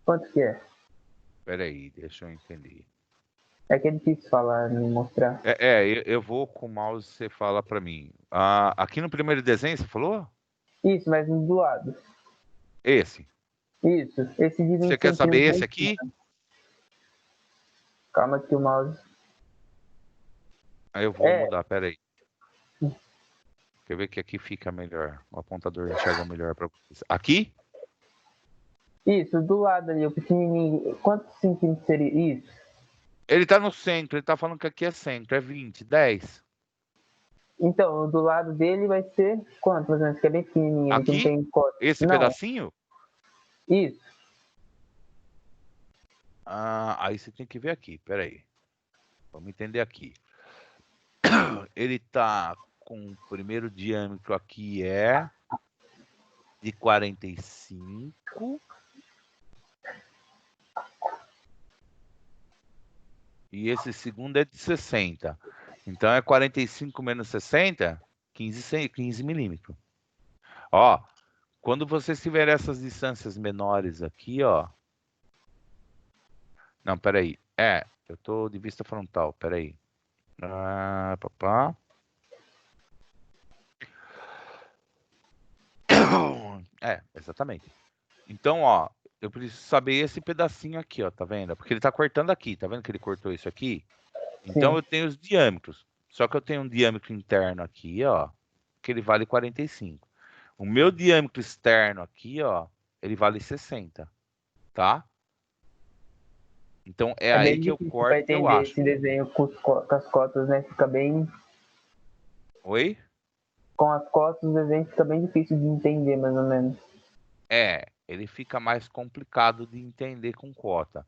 Quanto que é? Peraí, deixa eu entender. É que é difícil falar, me mostrar. Eu vou com o mouse, você fala para mim. Aqui no primeiro desenho, você falou? Isso, mas do lado. Esse? Isso, esse de 20 Você quer saber esse aqui? Calma que o mouse... Aí eu vou mudar, peraí. Quer ver que aqui fica melhor. O apontador enxerga melhor para vocês. Aqui? Isso, do lado ali, o pequenininho. Quantos centímetros seria isso? Ele tá no centro, ele tá falando que aqui é centro, é 20, 10. Então, do lado dele vai ser quanto, mais ou menos, que é bem pequenininho. Aqui? Não tem corte. Esse não. Pedacinho? Isso. Aí você tem que ver aqui, peraí. Vamos entender aqui. Ele tá com o primeiro diâmetro aqui é de 45. E esse segundo é de 60. Então é 45 menos 60, 15 milímetros. Ó, quando vocês tiverem essas distâncias menores aqui, ó. Não, peraí. Eu tô de vista frontal, peraí. Papá. Exatamente. Então, ó, eu preciso saber esse pedacinho aqui, ó, tá vendo? Porque ele tá cortando aqui, tá vendo que ele cortou isso aqui? Então, Sim. eu tenho os diâmetros. Só que eu tenho um diâmetro interno aqui, ó, que ele vale 45. O meu diâmetro externo aqui, ó, ele vale 60, tá? Então é É aí bem que eu difícil corto para que eu entender acho. esse desenho com as cotas, né? Fica bem. Oi? Com as cotas, o desenho fica bem difícil de entender, mais ou menos. Ele fica mais complicado de entender com cota.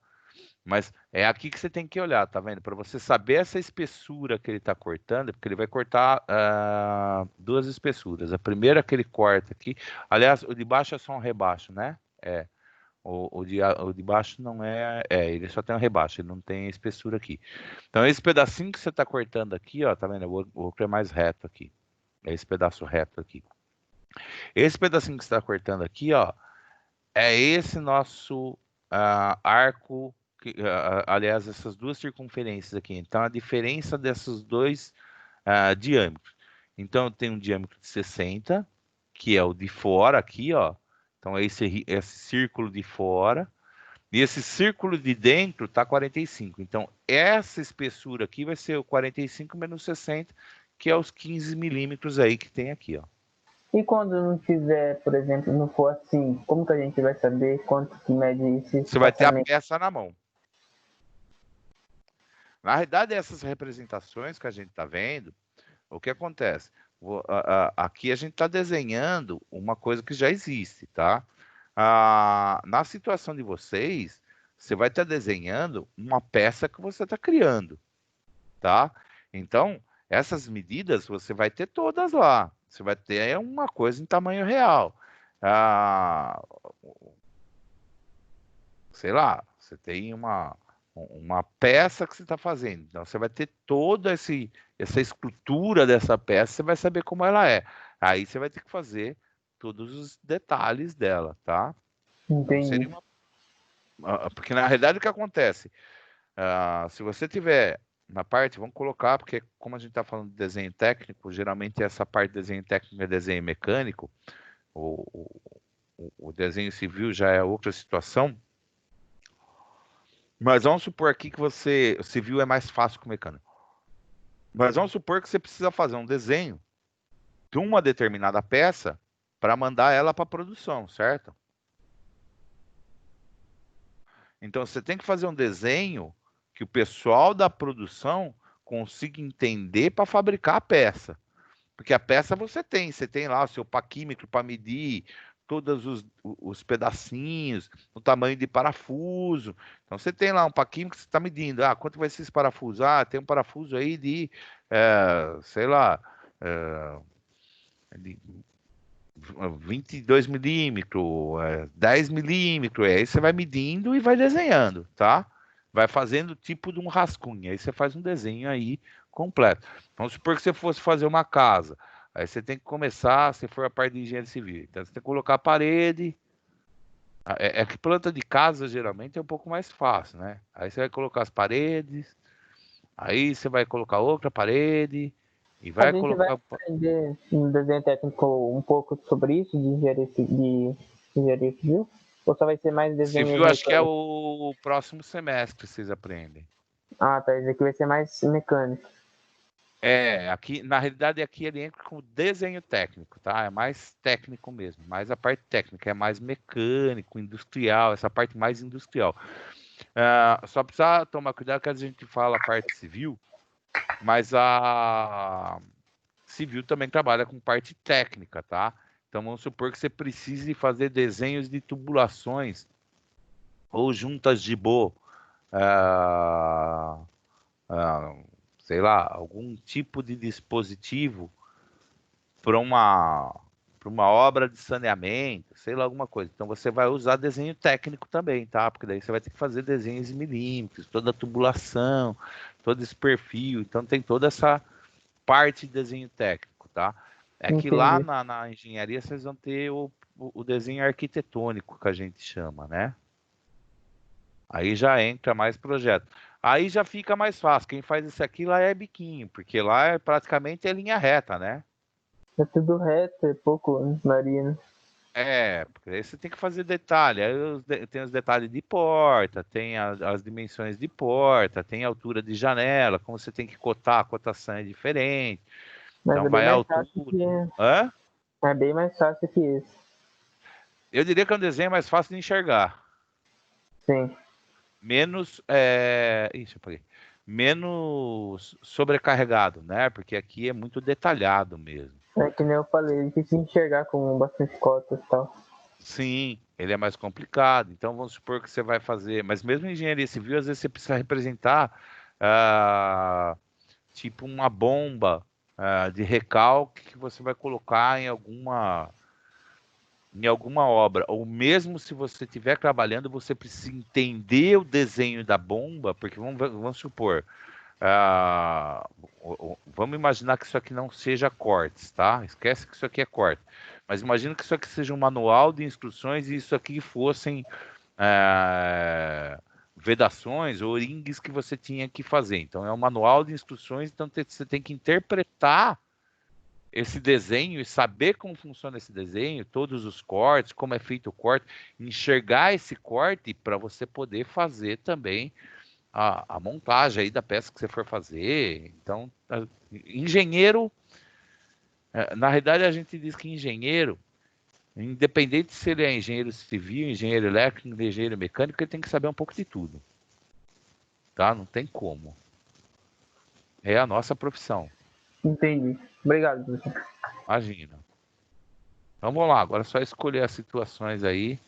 Mas é aqui que você tem que olhar, tá vendo? Para você saber essa espessura que ele está cortando, porque ele vai cortar duas espessuras. A primeira que ele corta aqui, aliás, o de baixo é só um rebaixo, né? O de baixo não ele só tem um rebaixo, ele não tem espessura aqui. Então esse pedacinho que você está cortando aqui, ó, tá vendo? O outro é mais reto aqui. É esse pedaço reto aqui. Esse pedacinho que você está cortando aqui, ó, é esse nosso arco, aliás, essas duas circunferências aqui. Então, a diferença desses dois diâmetros. Então, eu tenho um diâmetro de 60, que é o de fora aqui, ó. Então, é esse círculo de fora. E esse círculo de dentro tá 45. Então, essa espessura aqui vai ser o 45 menos 60, que é os 15 milímetros aí que tem aqui, ó. E quando não tiver, por exemplo, não for assim, como que a gente vai saber quanto que mede esse Você vai ter a espaçamento? peça na mão. Na realidade, essas representações que a gente está vendo, o que acontece? Aqui a gente está desenhando uma coisa que já existe, tá? Na situação de vocês, você vai estar desenhando uma peça que você está criando, tá? Então, essas medidas você vai ter todas lá. Você vai ter uma coisa em tamanho real. Sei lá, você tem uma peça que você está fazendo. Então, você vai ter toda essa estrutura dessa peça, você vai saber como ela é. Aí você vai ter que fazer todos os detalhes dela, tá? Então, seria Entendi. porque na realidade o que acontece? Se você tiver na parte, vamos colocar, porque como a gente está falando de desenho técnico, geralmente essa parte de desenho técnico é desenho mecânico, o desenho civil já é outra situação. Mas vamos supor aqui que o civil é mais fácil que o mecânico. Mas vamos supor que você precisa fazer um desenho de uma determinada peça para mandar ela para produção, certo? Então você tem que fazer um desenho que o pessoal da produção consiga entender para fabricar a peça. Porque a peça você tem lá o seu paquímetro para medir todos os pedacinhos, o tamanho de parafuso. Então você tem lá um paquímetro que você está medindo. Quanto vai ser esse parafuso? Tem um parafuso aí de, sei lá, de 22 milímetros, 10 milímetros. Aí você vai medindo e vai desenhando, tá? Vai fazendo tipo de um rascunho. Aí você faz um desenho aí completo. Vamos supor que você fosse fazer uma casa. Aí você tem que começar, se for a parte de engenharia civil. Então você tem que colocar a parede. É que planta de casa geralmente é um pouco mais fácil, né? Aí você vai colocar as paredes. Aí você vai colocar outra parede. E A vai gente vai colocar. aprender no desenho técnico um pouco sobre isso de engenharia civil? Ou só vai ser mais desenhos Civil, acho que é mecânicos? o próximo semestre vocês aprendem. Ah, tá. Esse aqui vai ser mais mecânico. Aqui, na realidade, aqui ele entra com desenho técnico, tá? É mais técnico mesmo, mas a parte técnica é mais mecânico, industrial, essa parte mais industrial. Só precisa tomar cuidado que a gente fala a parte civil, mas a civil também trabalha com parte técnica, tá? Então vamos supor que você precise fazer desenhos de tubulações ou juntas de ah, ah, sei lá, algum tipo de dispositivo para uma obra de saneamento, sei lá, alguma coisa. Então você vai usar desenho técnico também, tá? Porque daí você vai ter que fazer desenhos em milímetros, toda a tubulação, todo esse perfil. Então tem toda essa parte de desenho técnico, tá? É que lá Entendi. na engenharia vocês vão ter o desenho arquitetônico, que a gente chama, né? Aí já entra mais projeto. Aí já fica mais fácil. Quem faz isso aqui lá é biquinho, porque lá praticamente é linha reta, né? É tudo reto, é pouco marino. Porque aí você tem que fazer detalhe. Aí tem os detalhes de porta, tem as dimensões de porta, tem a altura de janela, como você tem que cotar, a cotação é diferente. Mas Então é bem vai a mais fácil altura. que. Hã? É bem mais fácil que esse. Eu diria que é um desenho mais fácil de enxergar. Sim. menos, isso, eu falei, menos sobrecarregado, né? Porque aqui é muito detalhado mesmo. É que nem eu falei, é difícil enxergar com bastante cotas e tal. Sim, ele é mais complicado. Então vamos supor que você vai fazer, mas mesmo em engenharia civil, às vezes você precisa representar tipo uma bomba de recalque que você vai colocar em alguma obra, ou mesmo se você estiver trabalhando, você precisa entender o desenho da bomba, porque vamos supor, vamos imaginar que isso aqui não seja cortes, tá? Esquece que isso aqui é corte. Mas imagina que isso aqui seja um manual de instruções e isso aqui fossem vedações ou ringues que você tinha que fazer. Então é um manual de instruções, então você tem que interpretar esse desenho e saber como funciona esse desenho, todos os cortes, como é feito o corte, enxergar esse corte para você poder fazer também a montagem aí da peça que você for fazer. Então, engenheiro, na realidade a gente diz que engenheiro, independente se ele é engenheiro civil, engenheiro elétrico, engenheiro mecânico, ele tem que saber um pouco de tudo. Tá? Não tem como. É a nossa profissão. Entendi. Obrigado, professor. Imagina. Então vamos lá, agora é só escolher as situações aí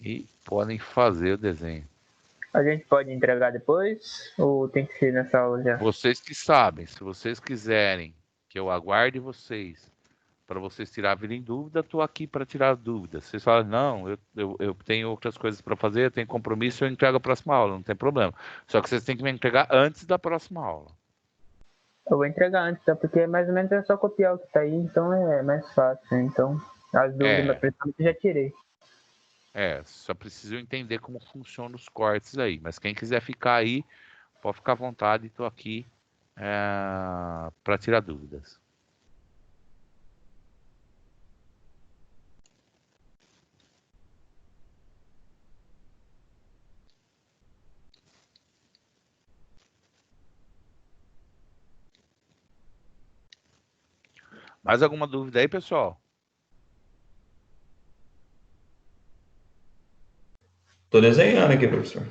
e podem fazer o desenho. A gente pode entregar depois ou tem que ser nessa aula já? Vocês que sabem, se vocês quiserem que eu aguarde vocês para vocês tirarem dúvida, estou aqui para tirar dúvidas. Vocês falam, não, eu tenho outras coisas para fazer, eu tenho compromisso, eu entrego a próxima aula, não tem problema. Só que vocês têm que me entregar antes da próxima aula. Eu vou entregar antes, tá? Porque mais ou menos é só copiar o que tá aí, então é mais fácil. Então, as dúvidas eu já tirei. Só preciso entender como funcionam os cortes aí. Mas quem quiser ficar aí, pode ficar à vontade, estou aqui para tirar dúvidas. Mais alguma dúvida aí, pessoal? Tô desenhando aqui, professor.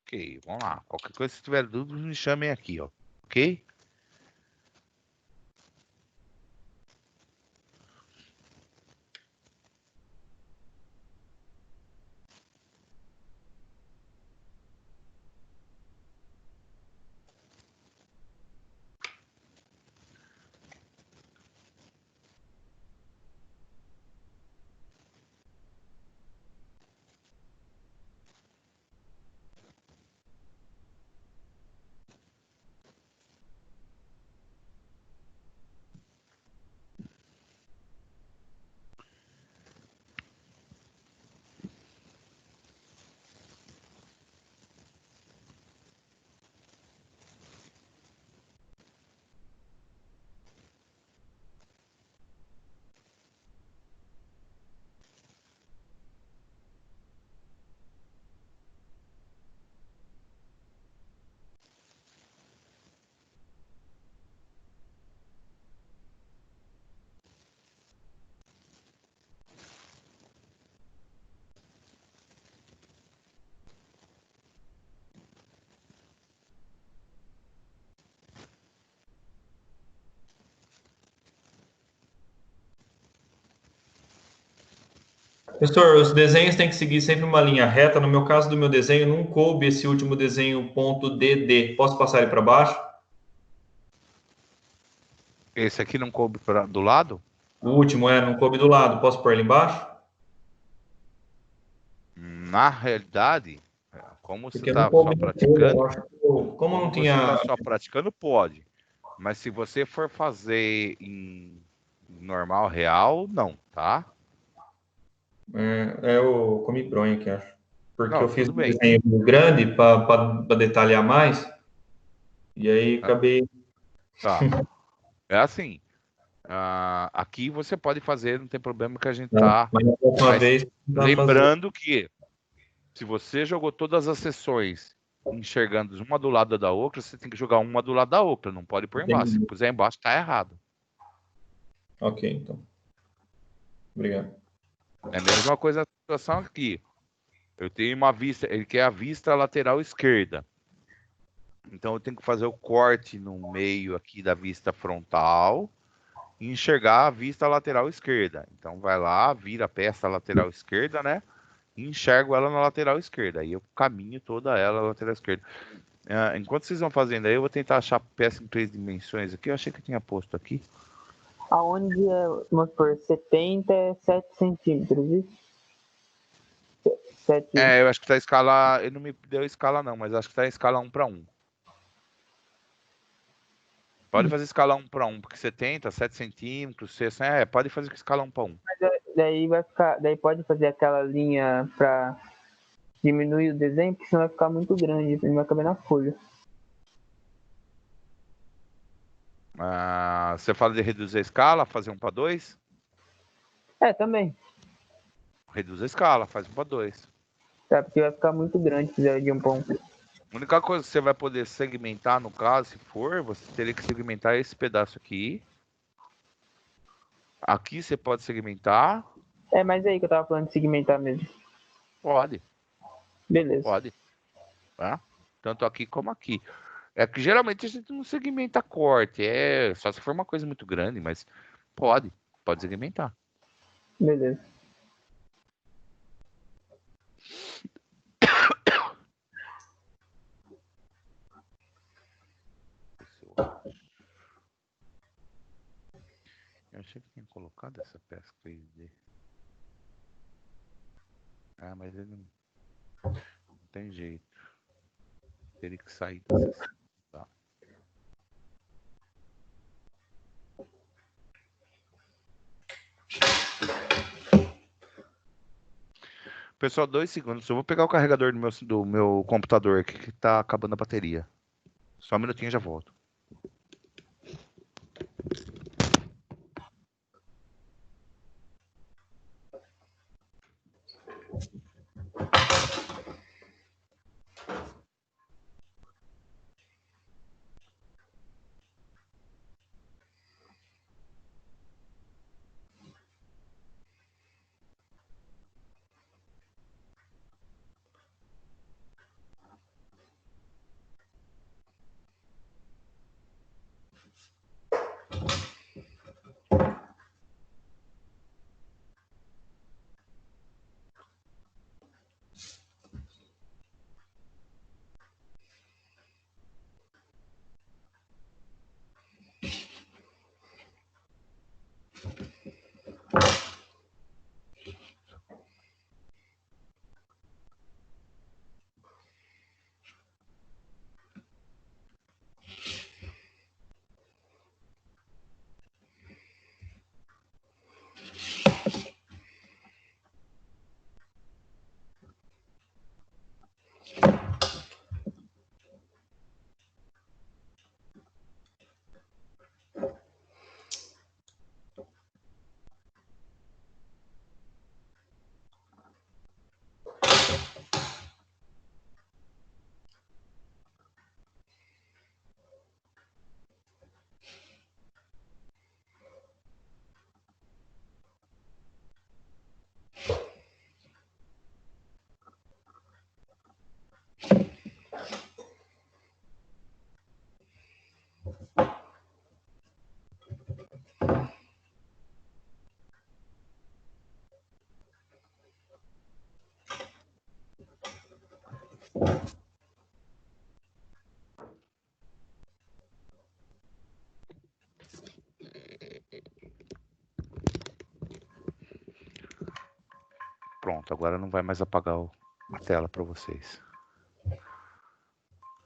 Ok, vamos lá. Qualquer coisa, se tiver dúvidas, me chamem aqui, ó. Ok? Professor, os desenhos têm que seguir sempre uma linha reta. No meu caso do meu desenho, não coube esse último desenho, ponto DD. Posso passar ele para baixo? Esse aqui não coube do lado? O último não coube do lado. Posso pôr ele embaixo? Na realidade, como você Porque está não coube só no todo, praticando, eu acho que como não você tinha... está só praticando, pode. Mas se você for fazer em normal, real, não, tá? Eu comi bronha aqui, acho. Porque Não, eu fiz tudo um bem. desenho grande para detalhar mais. E aí acabei... Tá. É assim. Aqui você pode fazer, não tem problema que a gente tá. Mas na próxima Mas vez... lembrando que se você jogou todas as sessões enxergando uma do lado da outra, você tem que jogar uma do lado da outra, não pode pôr embaixo. Se puser embaixo, tá errado. Ok, então. Obrigado. É a mesma coisa a situação aqui. Eu tenho uma vista, ele quer a vista lateral esquerda. Então eu tenho que fazer o corte no meio aqui da vista frontal e enxergar a vista lateral esquerda. Então vai lá, vira a peça lateral esquerda, né? E enxergo ela na lateral esquerda. Aí eu caminho toda ela na lateral esquerda. Enquanto vocês vão fazendo aí, eu vou tentar achar peça em 3 dimensões aqui. Eu achei que eu tinha posto aqui. Aonde é, vamos supor, 70 é 7 centímetros, isso? 7. Eu acho que tá a escala. Ele não me deu a escala, não, mas acho que tá a escala 1:1. Pode fazer escala 1:1, porque 70, 7 centímetros, 60, pode fazer escala 1:1. Daí vai ficar, daí pode fazer aquela linha para diminuir o desenho, porque senão vai ficar muito grande, não vai caber na folha. Você fala de reduzir a escala, fazer 1:2? Também. Reduz a escala, faz 1:2. Tá, porque vai ficar muito grande se fizer de um ponto. A única coisa que você vai poder segmentar, no caso, se for, você teria que segmentar esse pedaço aqui. Aqui você pode segmentar. Mas aí que eu tava falando de segmentar mesmo. Pode, Beleza. pode. Tá? Tanto aqui como aqui. É que geralmente a gente não segmenta corte, só se for uma coisa muito grande, mas pode segmentar. Beleza. Eu achei que tinha colocado essa peça 3D. Mas ele não tem jeito. Teria que sair da sessão. Tá. Pessoal, 2 segundos. Eu vou pegar o carregador do meu computador aqui que tá acabando a bateria. Só um minutinho e já volto. Pronto, agora não vai mais apagar a tela para vocês.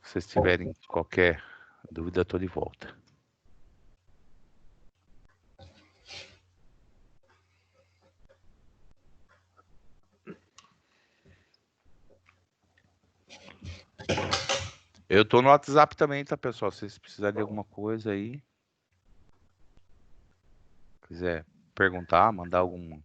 Se vocês tiverem qualquer dúvida, estou de volta. Eu tô no WhatsApp também, tá, pessoal? Se vocês precisarem de alguma coisa aí, quiser perguntar, mandar algum.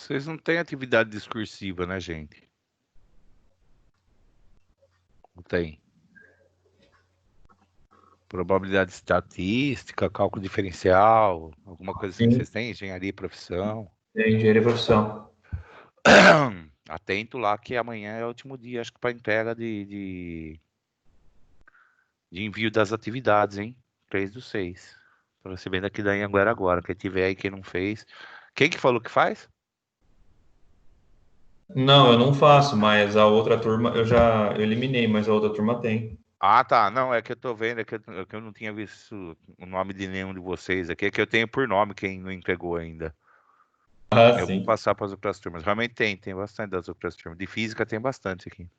Vocês não têm atividade discursiva, né, gente? Não tem. Probabilidade estatística, cálculo diferencial, alguma coisa assim que Sim. vocês têm? Engenharia e profissão. É engenharia e profissão. Atento lá que amanhã é o último dia, acho que para entrega de envio das atividades, hein? 3/6. Tô recebendo aqui da Anhanguera agora. Quem tiver aí, quem não fez. Quem que falou que faz? Não, eu não faço, mas a outra turma eu já eliminei, mas a outra turma tem. Ah, tá. Não, é que eu tô vendo, é que eu não tinha visto o nome de nenhum de vocês aqui. É que eu tenho por nome quem não entregou ainda. Ah, Eu vou sim. passar para as outras turmas. Realmente tem bastante das outras turmas. De física tem bastante aqui.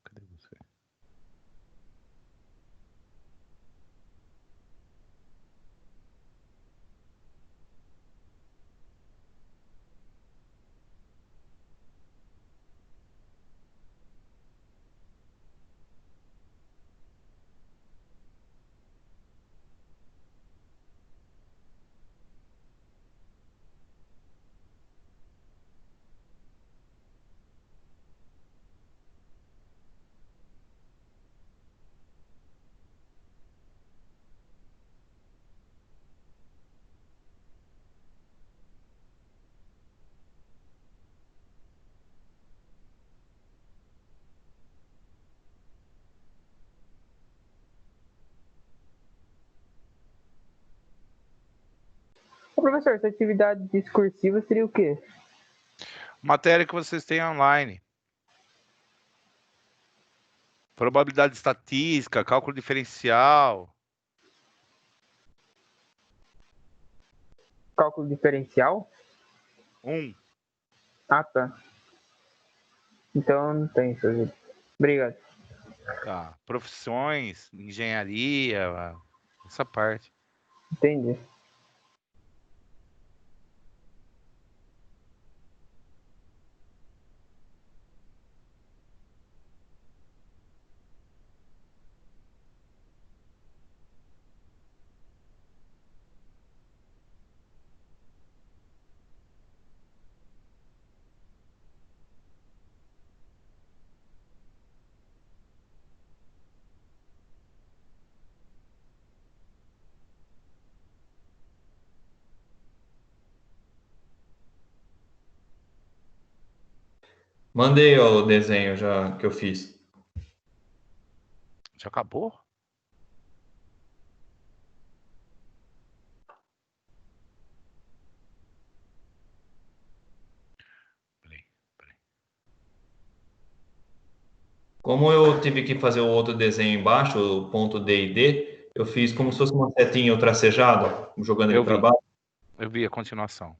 Cadê você? Ô, professor, essa atividade discursiva seria o quê? Matéria que vocês têm online. Probabilidade estatística, cálculo diferencial. Cálculo diferencial? 1. Ah, tá. Então não tem isso aí. Obrigado. Tá. Profissões, engenharia, essa parte. Entendi. Mandei ó, o desenho já que eu fiz. Já acabou? Peraí. Como eu tive que fazer o outro desenho embaixo, o ponto D e D, eu fiz como se fosse uma setinha tracejada, jogando ele Eu para vi. baixo. Eu vi a continuação.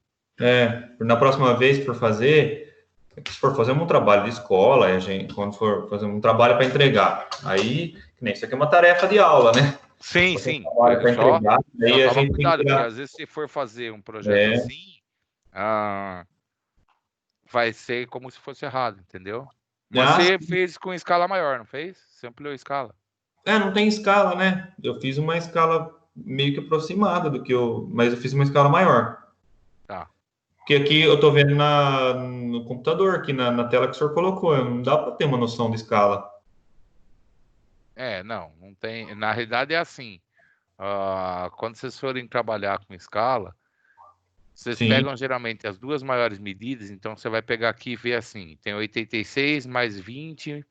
Na próxima vez, se for fazer um trabalho de escola, a gente, quando for fazer um trabalho para entregar, aí, que nem isso aqui é uma tarefa de aula, né? Sim, Você sim. trabalha para entregar, Só aí a toma gente tem que cuidado, porque tirar. às vezes se for fazer um projeto assim, vai ser como se fosse errado, entendeu? Mas Ah, você fez com escala maior, não fez? Você ampliou a escala. não tem escala, né? Eu fiz uma escala meio que aproximada do que eu... Mas eu fiz uma escala maior. Tá. Porque aqui eu tô vendo no computador, aqui na tela que o senhor colocou. Não dá para ter uma noção de escala. Não tem. Na realidade é assim. Quando vocês forem trabalhar com escala, vocês Sim. pegam geralmente as duas maiores medidas, então você vai pegar aqui e ver assim, tem 86 mais 20.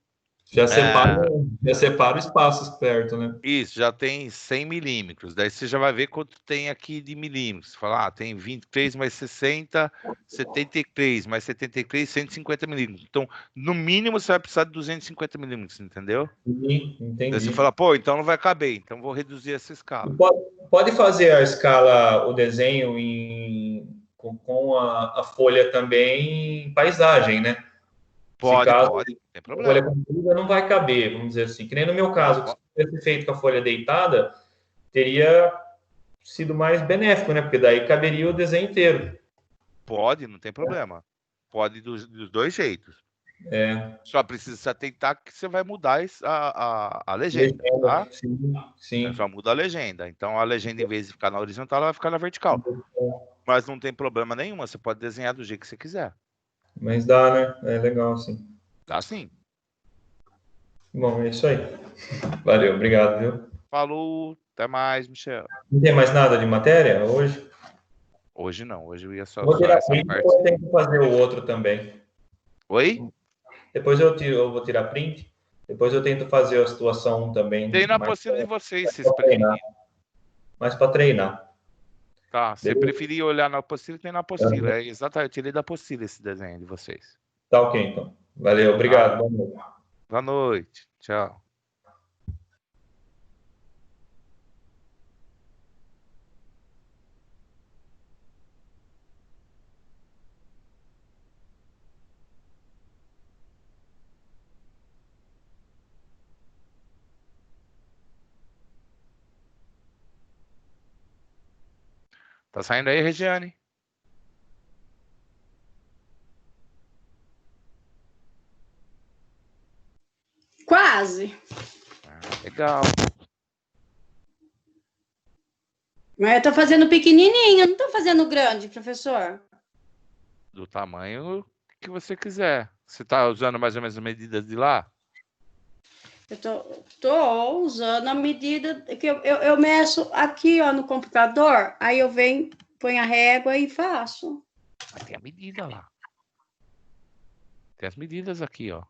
Já separa espaços perto, né? Isso, já tem 100 milímetros. Daí você já vai ver quanto tem aqui de milímetros. Fala, tem 23 mais 60, 73 mais 73, 150 milímetros. Então, no mínimo, você vai precisar de 250 milímetros, entendeu? Sim, Daí entendi. você fala, pô, então não vai caber, então vou reduzir essa escala. Pode fazer a escala, o desenho com a folha também em paisagem, né? Pode, caso pode, não tem a folha problema. comprida não vai caber, vamos dizer assim. Que nem no meu caso, Não, que se tivesse feito com a folha deitada, teria sido mais benéfico, né? Porque daí caberia o desenho inteiro. pode, não tem problema. Pode dos dois jeitos. É, Só precisa se atentar que você vai mudar a legenda, tá? sim, sim. Só muda a legenda. Então a legenda, em vez de ficar na horizontal, ela vai ficar na vertical. Mas não tem problema nenhum, você pode desenhar do jeito que você quiser. Mas dá, né? É legal, sim. Tá sim. Bom, é isso aí. Valeu, obrigado, viu? Falou, até mais, Michel. Não tem mais nada de matéria hoje? Hoje não, hoje eu ia só Vou tirar essa print, parte. depois eu tenho que fazer o outro também. Oi? Depois eu vou tirar print, depois eu tento fazer a situação 1 também. Tem na mais apostila de vocês, se pra vocês preferirem. treinar. Mais para treinar. Tá, se Beleza. preferir olhar na apostila, tem na apostila. É exatamente, eu tirei da apostila esse desenho de vocês. Tá ok, então. Valeu, obrigado. Boa noite. Boa noite, tchau. Tá saindo aí, Regiane? Quase. Legal. Mas eu tô fazendo pequenininho, não tô fazendo grande, professor. Do tamanho que você quiser. Você tá usando mais ou menos as medidas de lá? Eu tô usando a medida que eu meço aqui, ó, no computador. Aí eu venho, ponho a régua e faço. Mas tem a medida lá. Tem as medidas aqui, ó.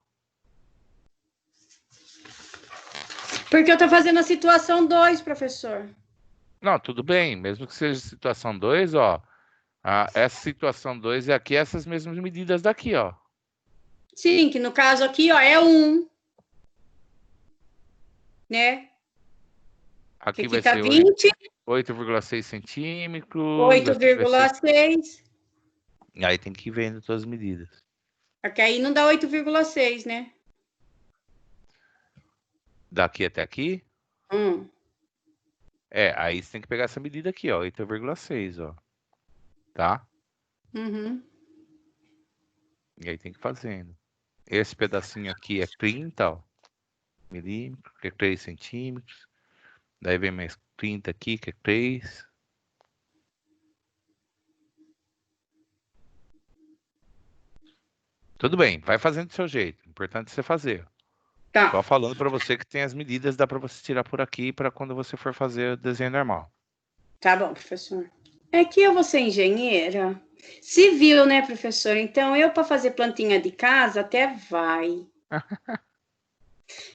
Porque eu tô fazendo a situação 2, professor. Não, tudo bem. Mesmo que seja situação 2, ó. Essa situação 2 é aqui, essas mesmas medidas daqui, ó. Sim, que no caso aqui, ó, é 1. Né? Aqui Que vai fica ser 20, 8,6 centímetros. 8,6. E aí tem que ir vendo todas as medidas. Aqui aí não dá 8,6, né? Daqui até aqui? Aí você tem que pegar essa medida aqui, ó. 8,6, ó. Tá? Uhum. E aí tem que ir fazendo. Esse pedacinho aqui é 30, ó. Milímetros, que é 3 centímetros. Daí vem mais 30 aqui, que é 3. Tudo bem, vai fazendo do seu jeito. O importante é você fazer. Tá. Só falando para você que tem as medidas, dá para você tirar por aqui para quando você for fazer o desenho normal. Tá bom, professor. É que eu vou ser engenheira civil, né, professor? Então, eu para fazer plantinha de casa até vai.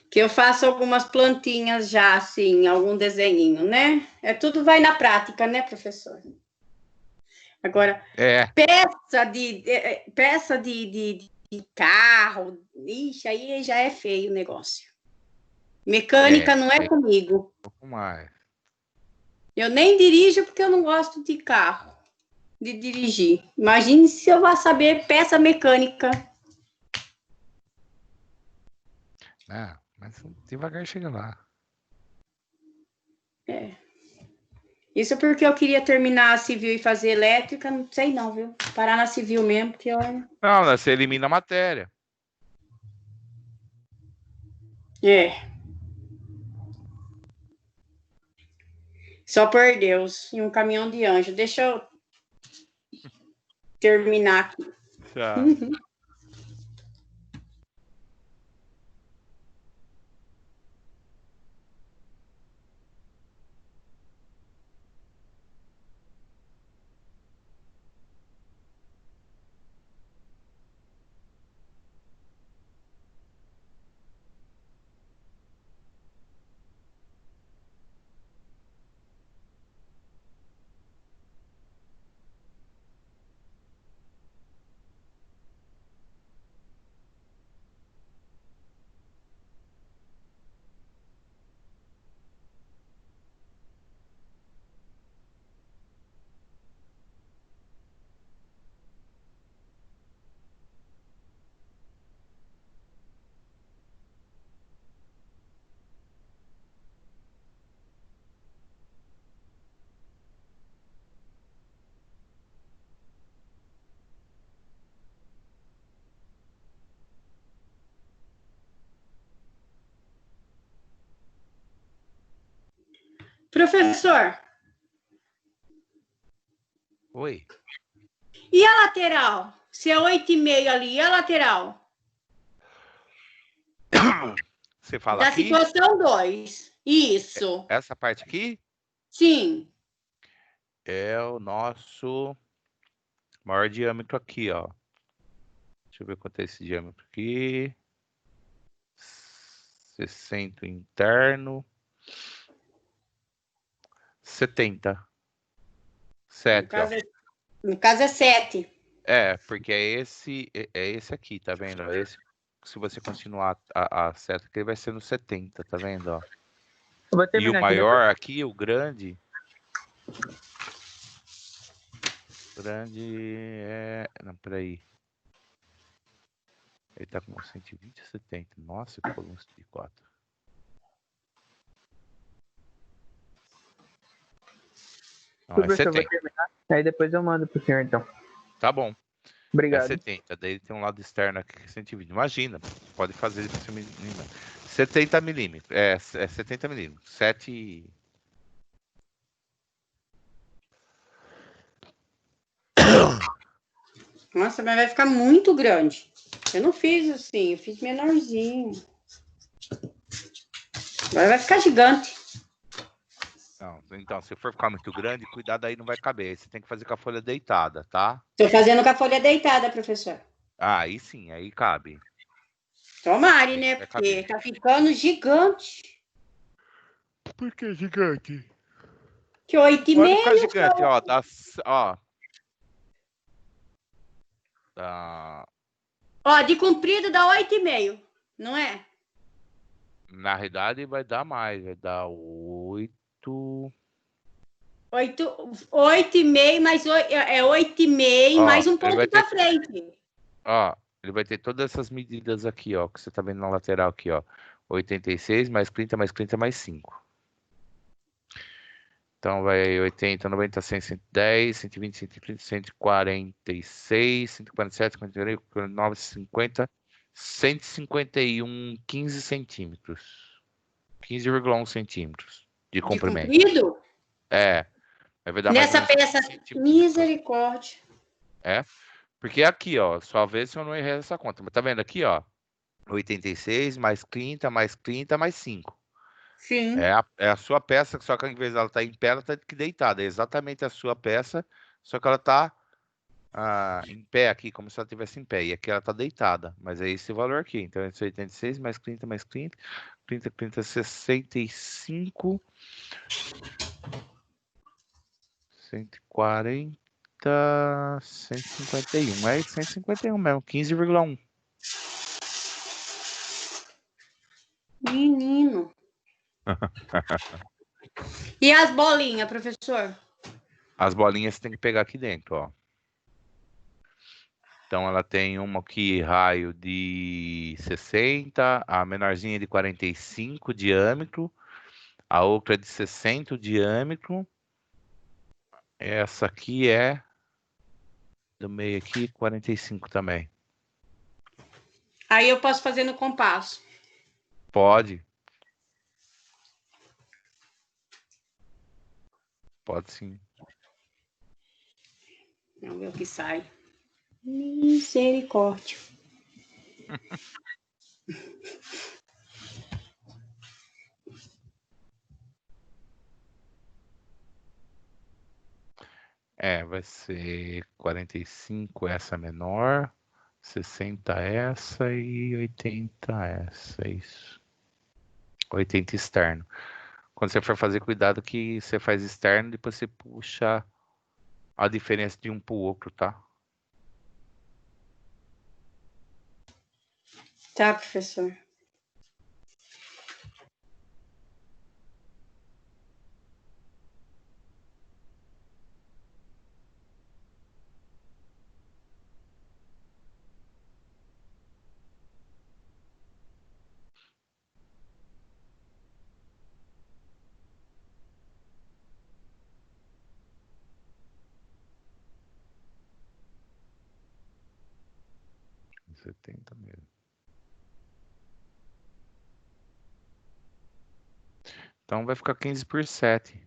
Que eu faço algumas plantinhas já, assim, algum desenhinho, né? Tudo vai na prática, né, professor? Agora, peça de carro, ixi, aí já é feio o negócio. Mecânica não é comigo. Um pouco mais. Eu nem dirijo porque eu não gosto de carro, de dirigir. Imagine se eu vou saber peça mecânica. Mas devagar chega lá. Isso porque eu queria terminar a civil e fazer elétrica, não sei não, viu? Parar na civil mesmo, porque eu... Não, você elimina a matéria. Só por Deus. E um caminhão de anjo. Deixa eu terminar aqui. Tá. Professor, Oi. e a lateral? Se é 8,5 ali, e a lateral? Você fala Da aqui? situação 2. Isso. Essa parte aqui Sim. é o nosso maior diâmetro aqui, ó. Deixa eu ver quanto é esse diâmetro aqui. 60 interno. 70. No 7, ó. caso é 7. É, porque é esse aqui, tá vendo? Esse, se você continuar a seta aqui, ele vai ser no 70, tá vendo, ó? Eu vou E o terminar aqui maior aqui, o grande é... Não, peraí. Ele tá com 120 e 70. Nossa, que coluna de 4. Não, é depois. Professor, eu vou 70. terminar. Aí depois eu mando pro senhor, então. Tá bom. É Obrigado. 70. Daí tem um lado externo aqui que é 120. Imagina, pode fazer isso pra você. 70 milímetros. É 70 milímetros. 7... Nossa, mas vai ficar muito grande. Eu não fiz assim, eu fiz menorzinho. Agora vai ficar gigante. Não, então, se for ficar muito grande, cuidado aí, não vai caber. Aí você tem que fazer com a folha deitada, tá? Estou fazendo com a folha deitada, professor. Ah, aí sim, aí cabe. Tomare, né? Vai Porque caber. tá ficando gigante. Por que gigante? Que 8,5. Pode ficar gigante, ó. Ó, de comprido dá 8,5, não é? Na realidade vai dar mais, vai dar 8. 8,5 mais 8,5 Ó, mais um ele ponto vai pra ter, frente. ó, ele vai ter todas essas medidas aqui, ó, que você tá vendo na lateral aqui, ó. 86 mais 30 mais 30 mais 5. Então vai 80, 90, 100, 110, 120, 130, 146, 147, 148, 149, 50, 151, 15 centímetros. 15,1 centímetros de De comprimento. comprido? É, aí vai dar mais ou Nessa menos 15 peça, centímetros. misericórdia. É, porque aqui, ó, só ver se eu não errei essa conta. Mas tá vendo aqui, ó, 86 mais 30 mais 30 mais 5. Sim. É a sua peça, só que ao invés dela estar em pé, ela está deitada. É exatamente a sua peça, só que ela está em pé aqui, como se ela estivesse em pé. E aqui ela está deitada, mas é esse o valor aqui. Então, é 86 mais 30 mais 30, 30, 30, 65, 140, 151. É 151 mesmo, 15,1. Menino. E as bolinhas, professor? As bolinhas você tem que pegar aqui dentro, ó. Então ela tem uma aqui raio de 60, a menorzinha de 45 diâmetro, a outra de 60 o diâmetro. Essa aqui é do meio aqui 45 também. Aí eu posso fazer no compasso. Pode. Pode sim. Vamos ver o que sai. Misericórdia. Vai ser 45 essa menor, 60 essa e 80 essa, é isso. 80 externo. Quando você for fazer, cuidado que você faz externo, depois você puxa a diferença de um pro outro, tá? Tá, professor. Em 70 mesmo. Então vai ficar 15 por 7.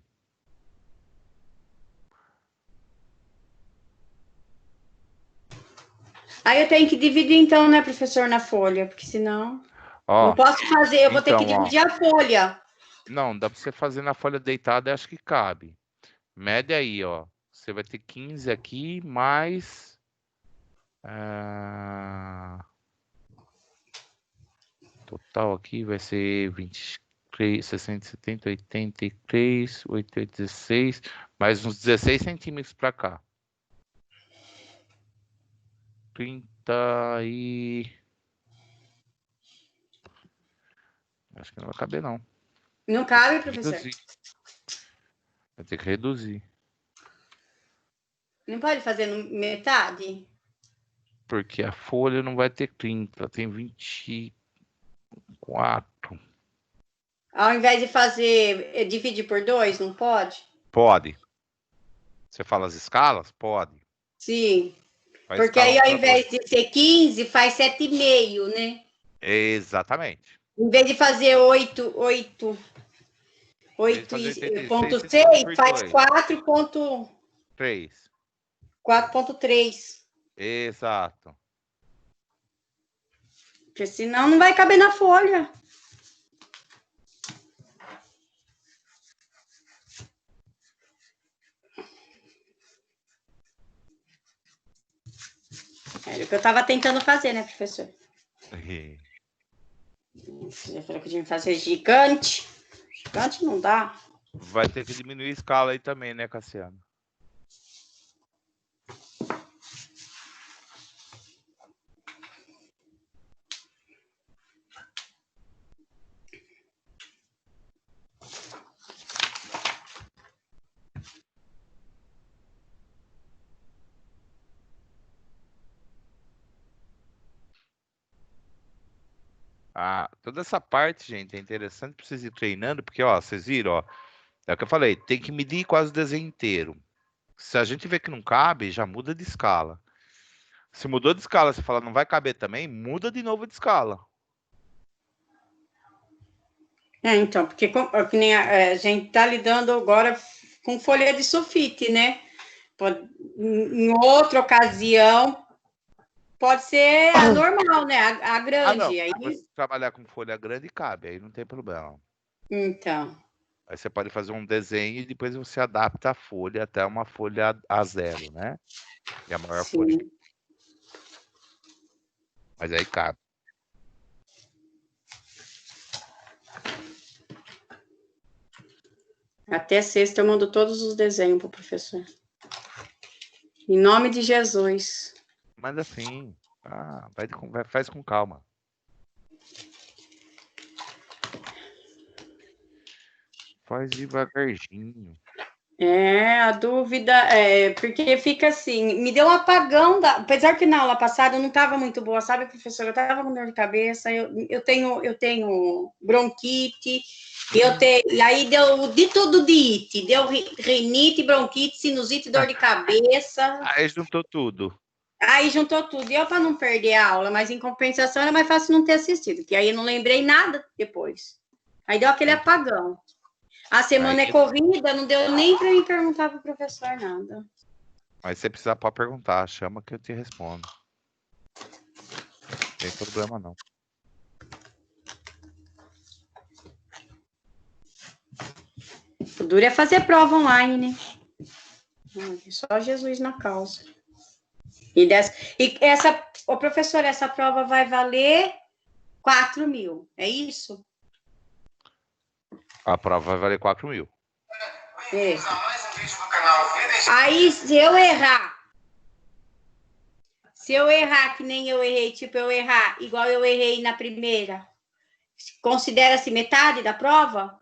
Aí eu tenho que dividir então, né, professor, na folha, porque senão Ó, não posso fazer, eu vou ter que então, ó. dividir a folha. Não, dá pra você fazer na folha deitada, acho que cabe. Mede aí, ó. Você vai ter 15 aqui, mais... total aqui vai ser 23, 60, 70, 83, 88, 16, mais uns 16 centímetros para cá. 30 e... Acho que não vai caber, não. Não cabe, professor? Reduzir. Vai ter que reduzir. Não pode fazer metade? Porque a folha não vai ter 30, tem 24. Ao invés de fazer, dividir por 2, não pode? Pode. Você fala as escalas? Pode. Sim. Faz Porque escala aí, ao 1 para 2. invés de ser 15, faz 7,5, né? Exatamente. Em vez de fazer 8,6, 86 faz por 3. 4,3. Exato. Porque senão não vai caber na folha. Era o que eu estava tentando fazer, né, professor? Você falou que tinha que fazer gigante. Gigante não dá. Vai ter que diminuir a escala aí também, né, Cassiano? Toda essa parte, gente, é interessante para vocês ir treinando, porque, ó, vocês viram, ó, é o que eu falei, tem que medir quase o desenho inteiro. Se a gente vê que não cabe, já muda de escala. Se mudou de escala, você fala não vai caber também, muda de novo de escala. Então, porque que nem a gente tá lidando agora com folha de sulfite, né? Em outra ocasião, pode ser a normal, né? A grande. Não. Aí... Mas se trabalhar com folha grande, cabe, aí não tem problema. Então. Aí você pode fazer um desenho e depois você adapta a folha até uma folha A0, né? E a maior Sim. folha. Mas aí cabe. Até sexta eu mando todos os desenhos pro professor. Em nome de Jesus. Mas assim, faz com calma. Faz devagarzinho. A dúvida porque fica assim, me deu um apagão, apesar que na aula passada eu não estava muito boa, sabe, professora? Eu estava com dor de cabeça, eu tenho bronquite, e aí deu de tudo de it, deu rinite, bronquite, sinusite, dor de cabeça. Aí juntou tudo. Aí juntou tudo, e eu para não perder a aula, mas em compensação era mais fácil não ter assistido, que aí eu não lembrei nada depois. Aí deu aquele apagão. A semana Aí- é corrida, não deu nem para mim perguntar pro professor nada. Mas se você precisar, pode perguntar. Chama que eu te respondo. Não tem problema, não. O duro é fazer prova online, né? Só Jesus na causa. E essa, ô professor, essa prova vai valer 4.000, é isso? A prova vai valer 4.000. É. Aí, se eu errar, que nem eu errei, tipo, eu errar igual eu errei na primeira, considera-se metade da prova?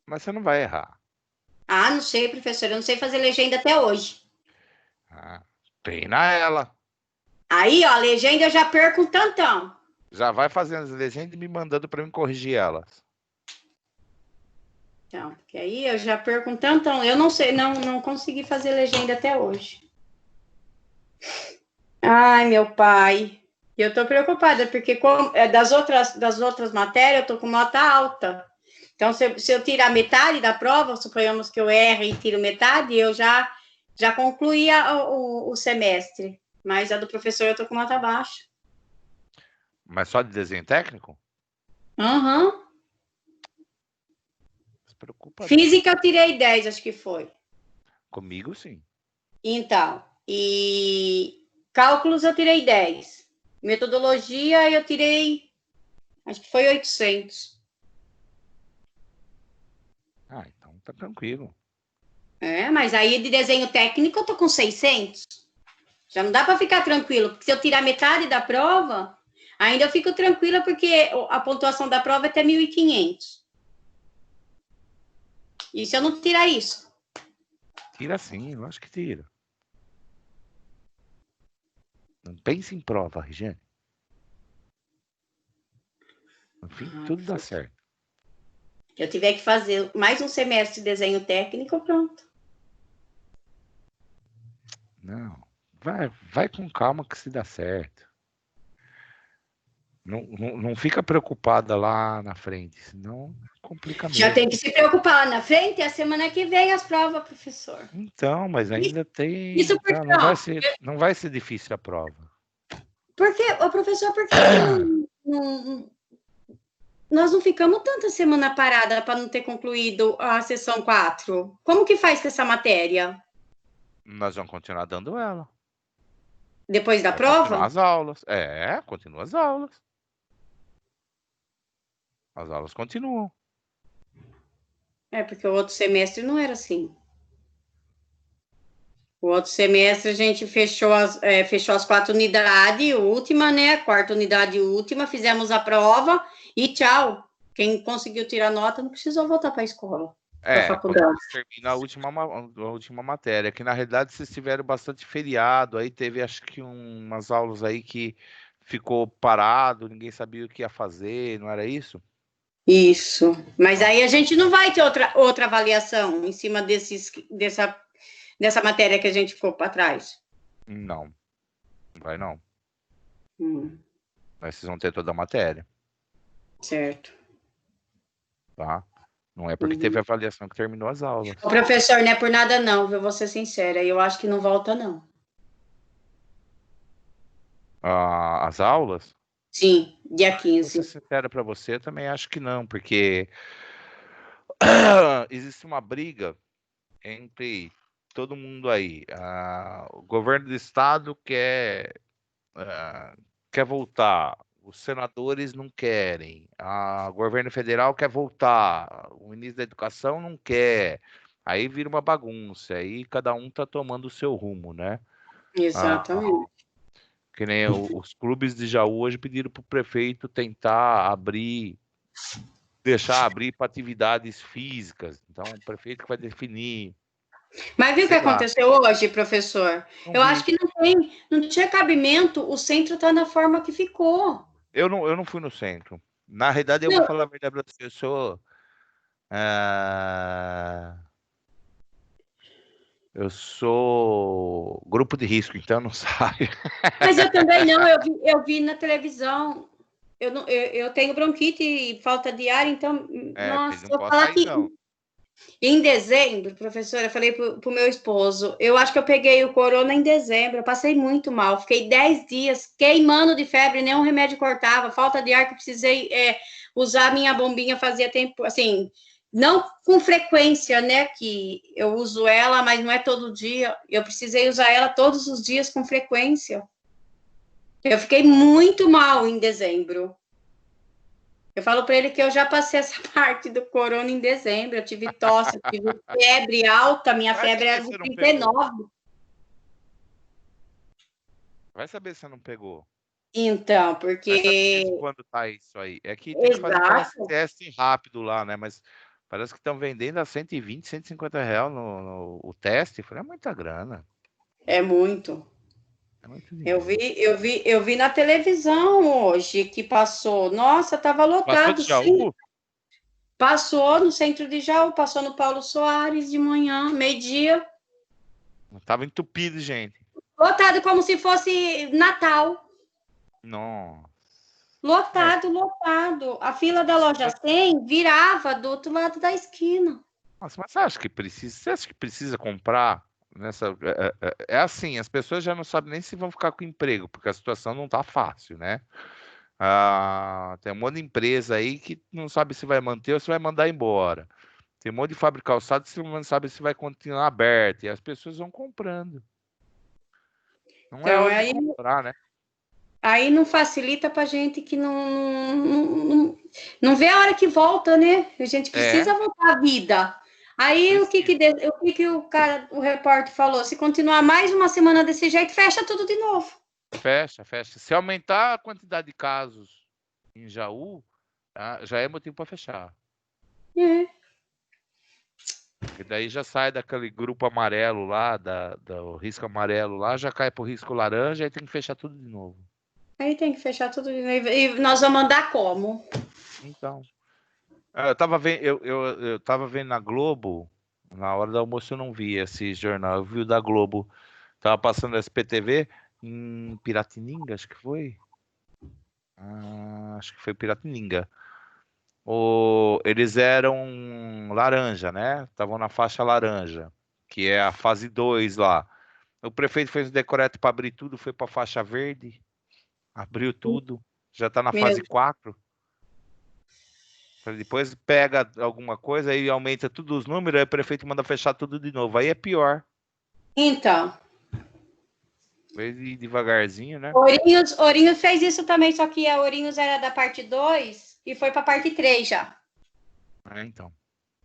Mas você não vai errar. Ah, não sei, professor, eu não sei fazer legenda até hoje. Treina ela. Aí, ó, a legenda eu já perco um tantão. Já vai fazendo as legendas e me mandando para mim corrigir elas. Então, porque aí eu já perco um tantão. Eu não sei, não consegui fazer legenda até hoje. Ai, meu pai. Eu tô preocupada, porque das outras matérias eu tô com nota alta. Então, se eu tirar metade da prova, suponhamos que eu erre e tiro metade, eu já concluí o semestre. Mas a do professor eu tô com nota baixa. Mas só de desenho técnico? Aham. Não se preocupa. Física eu tirei 10, acho que foi. Comigo, sim. Então, e cálculos eu tirei 10. Metodologia eu tirei, acho que foi 800. Ah, então tá tranquilo. É, mas aí de desenho técnico eu tô com 600. Já não dá para ficar tranquilo, porque se eu tirar metade da prova, ainda eu fico tranquila, porque a pontuação da prova é até 1.500. E se eu não tirar isso? Tira sim, eu acho que tira. Não pense em prova, Regiane. No fim, tudo dá certo. Se eu tiver que fazer mais um semestre de desenho técnico, pronto. Não, vai com calma que se dá certo. Não fica preocupada lá na frente, senão complica mesmo. Já tem que se preocupar lá na frente, é a semana que vem as provas, professor. Então, mas ainda tem. Isso porque, não vai ser difícil a prova. Professor, por que nós não ficamos tanta semana parada para não ter concluído a sessão 4? Como que faz com essa matéria? Nós vamos continuar dando ela. Depois da Vai prova? continuar as aulas. Continua as aulas. As aulas continuam. É, porque o outro semestre não era assim. O outro semestre a gente fechou as 4 unidades, última, né? A 4ª unidade última, fizemos a prova e tchau. Quem conseguiu tirar nota não precisou voltar para a escola, para a faculdade. Termina a última matéria, que na realidade vocês tiveram bastante feriado, aí teve acho que umas aulas aí que ficou parado, ninguém sabia o que ia fazer, não era isso? Isso. Mas aí a gente não vai ter outra avaliação em cima dessa matéria que a gente ficou para trás. Não vai não. Mas vocês vão ter toda a matéria. Certo. Tá? Não é porque teve avaliação que terminou as aulas. O professor, não é por nada não, viu? Vou ser sincera, eu acho que não volta não. As aulas? Sim, dia Vou 15. ser sincera para você, eu também acho que não, porque existe uma briga entre todo mundo aí. O governo do estado quer voltar, os senadores não querem, o governo federal quer voltar, o ministro da educação não quer. Aí vira uma bagunça, aí cada um tá tomando o seu rumo, né? Exatamente. Que nem os clubes de Jaú hoje pediram para o prefeito tentar deixar abrir para atividades físicas. Então, o prefeito que vai definir. Mas viu o que aconteceu hoje, professor? Eu acho que não tinha cabimento o centro estar na forma que ficou. Eu não fui no centro. Na realidade, eu vou falar a verdade para você. Eu sou... Eu sou grupo de risco, então eu não saio. Mas eu também não, eu vi na televisão. eu tenho bronquite e falta de ar, então, nossa, não vou pode falar sair, que não. em dezembro, professora, eu falei pro meu esposo, eu acho que eu peguei o corona em dezembro, eu passei muito mal, fiquei 10 dias queimando de febre, nenhum remédio cortava, falta de ar que eu precisei usar a minha bombinha fazia tempo, assim, não com frequência, né, que eu uso ela, mas não é todo dia, eu precisei usar ela todos os dias com frequência. Eu fiquei muito mal em dezembro. Eu falo para ele que eu já passei essa parte do corona em dezembro. Eu tive tosse, eu tive febre alta, minha Vai febre saber era se de não pegou. 39. Vai saber se não pegou. Então, Vai saber porque. de quando tá isso aí. É que tem que fazer aquelas Exato. testes rápido lá, né? Mas parece que estão vendendo a 120, 150 reais o teste. Eu falei, é muita grana. É muito. É muito Eu dinheiro. vi na televisão hoje que passou. Nossa, estava Passou lotado. de Sim. Jaú? Passou no centro de Jaú, passou no Paulo Soares de manhã, meio-dia. Tava entupido, gente. Lotado como se fosse Natal. Nossa. Lotado. A fila da loja 100 virava do outro lado da esquina. Nossa, mas você acha que precisa comprar nessa? É assim, as pessoas já não sabem nem se vão ficar com emprego, porque a situação não tá fácil, né? Tem um monte de empresa aí que não sabe se vai manter ou se vai mandar embora. Tem um monte de fábrica calçada que não sabe se vai continuar aberta. E as pessoas vão comprando. Não é Então, hora de comprar, né? aí não facilita para gente que não vê a hora que volta, né? A gente precisa voltar à vida. Aí o que o repórter falou? Se continuar mais uma semana desse jeito, fecha tudo de novo. Fecha. Se aumentar a quantidade de casos em Jaú, já é motivo para fechar. É. E daí já sai daquele grupo amarelo lá, do risco amarelo lá, já cai pro risco laranja e tem que fechar tudo de novo. Aí tem que fechar tudo de novo. E nós vamos andar como? Então. Eu tava vendo na Globo, na hora do almoço eu não vi esse jornal, eu vi o da Globo. Tava passando SPTV em Piratininga, acho que foi. Acho que foi Piratininga. Eles eram laranja, né? Estavam na faixa laranja, que é a fase 2 lá. O prefeito fez um decreto para abrir tudo, foi para faixa verde, abriu tudo, já está na fase 4. Depois pega alguma coisa e aumenta tudo os números, aí o prefeito manda fechar tudo de novo. Aí é pior. Então. Vai ir devagarzinho, né? Ourinhos fez isso também, só que a Ourinhos era da parte 2 e foi para a parte 3 já. Então.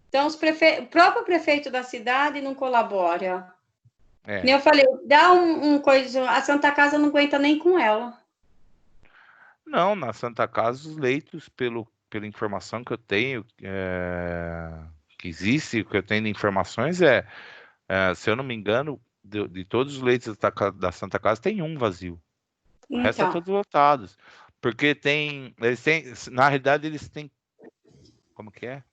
Então, o próprio prefeito da cidade não colabora. É. Eu falei, dá um coisa. A Santa Casa não aguenta nem com ela. Não, na Santa Casa, os leitos, pela informação que eu tenho, que existe, o que eu tenho de informações se eu não me engano, de todos os leitos da Santa Casa, tem um vazio. O resto é todos lotados. Porque na realidade, eles têm, como que é?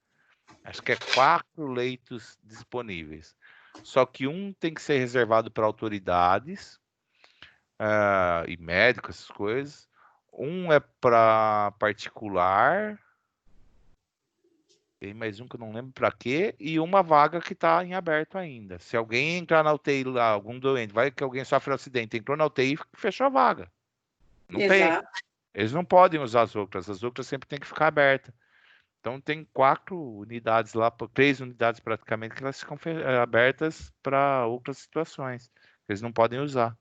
Acho que é 4 leitos disponíveis. Só que um tem que ser reservado para autoridades e médicos, essas coisas. Um é para particular. Tem mais um que eu não lembro para quê. E uma vaga que está em aberto ainda. Se alguém entrar na UTI lá, algum doente, vai que alguém sofre um acidente, entrou na UTI, fechou a vaga. Não tem. Eles não podem usar as outras sempre tem que ficar abertas. Então tem 4 unidades lá, 3 unidades praticamente, que elas ficam abertas para outras situações. Eles não podem usar.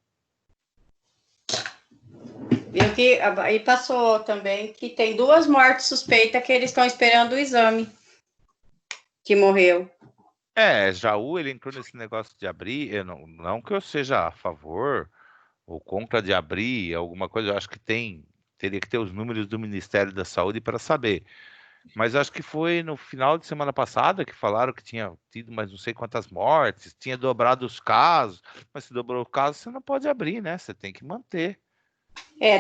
E passou também que tem 2 mortes suspeitas que eles estão esperando o exame. Que morreu. Jaú, ele entrou nesse negócio de abrir, não que eu seja a favor ou contra de abrir alguma coisa, eu acho que teria que ter os números do Ministério da Saúde para saber. Mas acho que foi no final de semana passada que falaram que tinha tido mais não sei quantas mortes, tinha dobrado os casos, mas se dobrou o caso, você não pode abrir, né? Você tem que manter.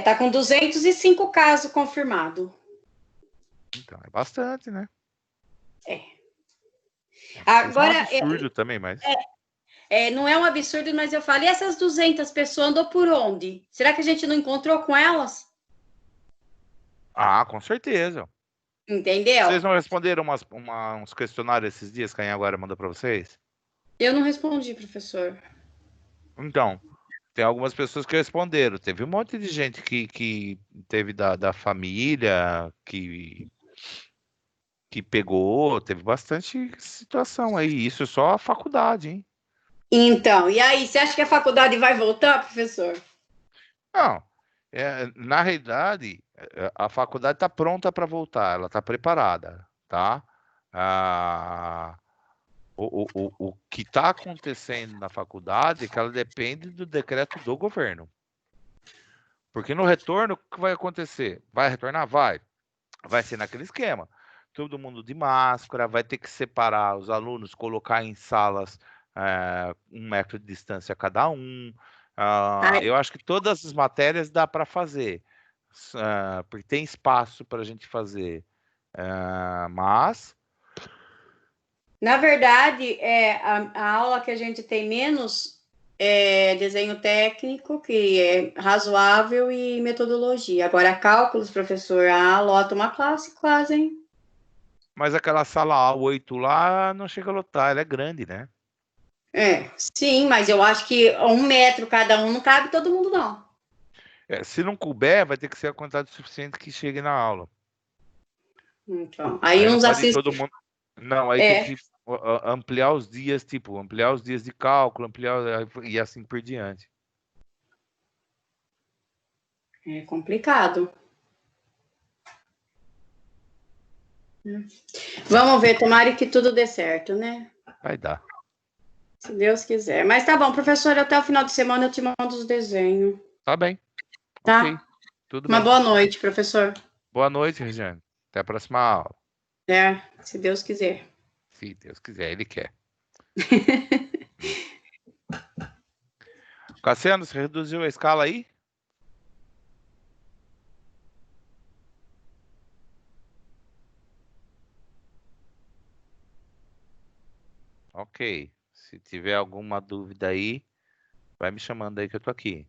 Tá com 205 casos confirmados. Então, é bastante, né? Agora, é um absurdo também, mas... não é um absurdo, mas eu falo, e essas 200 pessoas andou por onde? Será que a gente não encontrou com elas? Ah, com certeza. Entendeu? Vocês não responderam uns questionários esses dias que a agora mandou para vocês? Eu não respondi, professor. Então, tem algumas pessoas que responderam. Teve um monte de gente que teve da família, que pegou, teve bastante situação aí. Isso é só a faculdade, hein? Então, e aí, você acha que a faculdade vai voltar, professor? Não, na realidade, a faculdade está pronta para voltar, ela está preparada, tá? Ah, o que está acontecendo na faculdade é que ela depende do decreto do governo. Porque no retorno, o que vai acontecer? Vai retornar? Vai ser naquele esquema. Todo mundo de máscara, vai ter que separar os alunos, colocar em salas 1 metro de distância cada um. Ai, Eu acho que todas as matérias dá para fazer, porque tem espaço para a gente fazer. Mas, na verdade, a aula que a gente tem menos é desenho técnico, que é razoável, e metodologia. Agora, cálculos, professor, lota uma classe quase, hein? mas aquela sala A8 lá não chega a lotar, ela é grande, né? Sim, mas eu acho que 1 metro cada um não cabe todo mundo, não. Se não couber, vai ter que ser a quantidade suficiente que chegue na aula. Então, aí Aí não uns pode ir todo assistem. mundo. Não, aí tem É, que ampliar os dias, tipo, ampliar os dias de cálculo, ampliar e assim por diante. é complicado. Vamos ver, tomara que tudo dê certo, né? Vai dar. Se Deus quiser. Mas tá bom, professor, até o final de semana eu te mando os desenhos, Tá bem. Ok. tá? Tudo Uma bem. boa noite, professor. Boa noite, Regiane. Até a próxima aula. Se Deus quiser. Se Deus quiser, Ele quer. Cassiano, você reduziu a escala aí? Ok. Se tiver alguma dúvida aí, vai me chamando aí que eu tô aqui.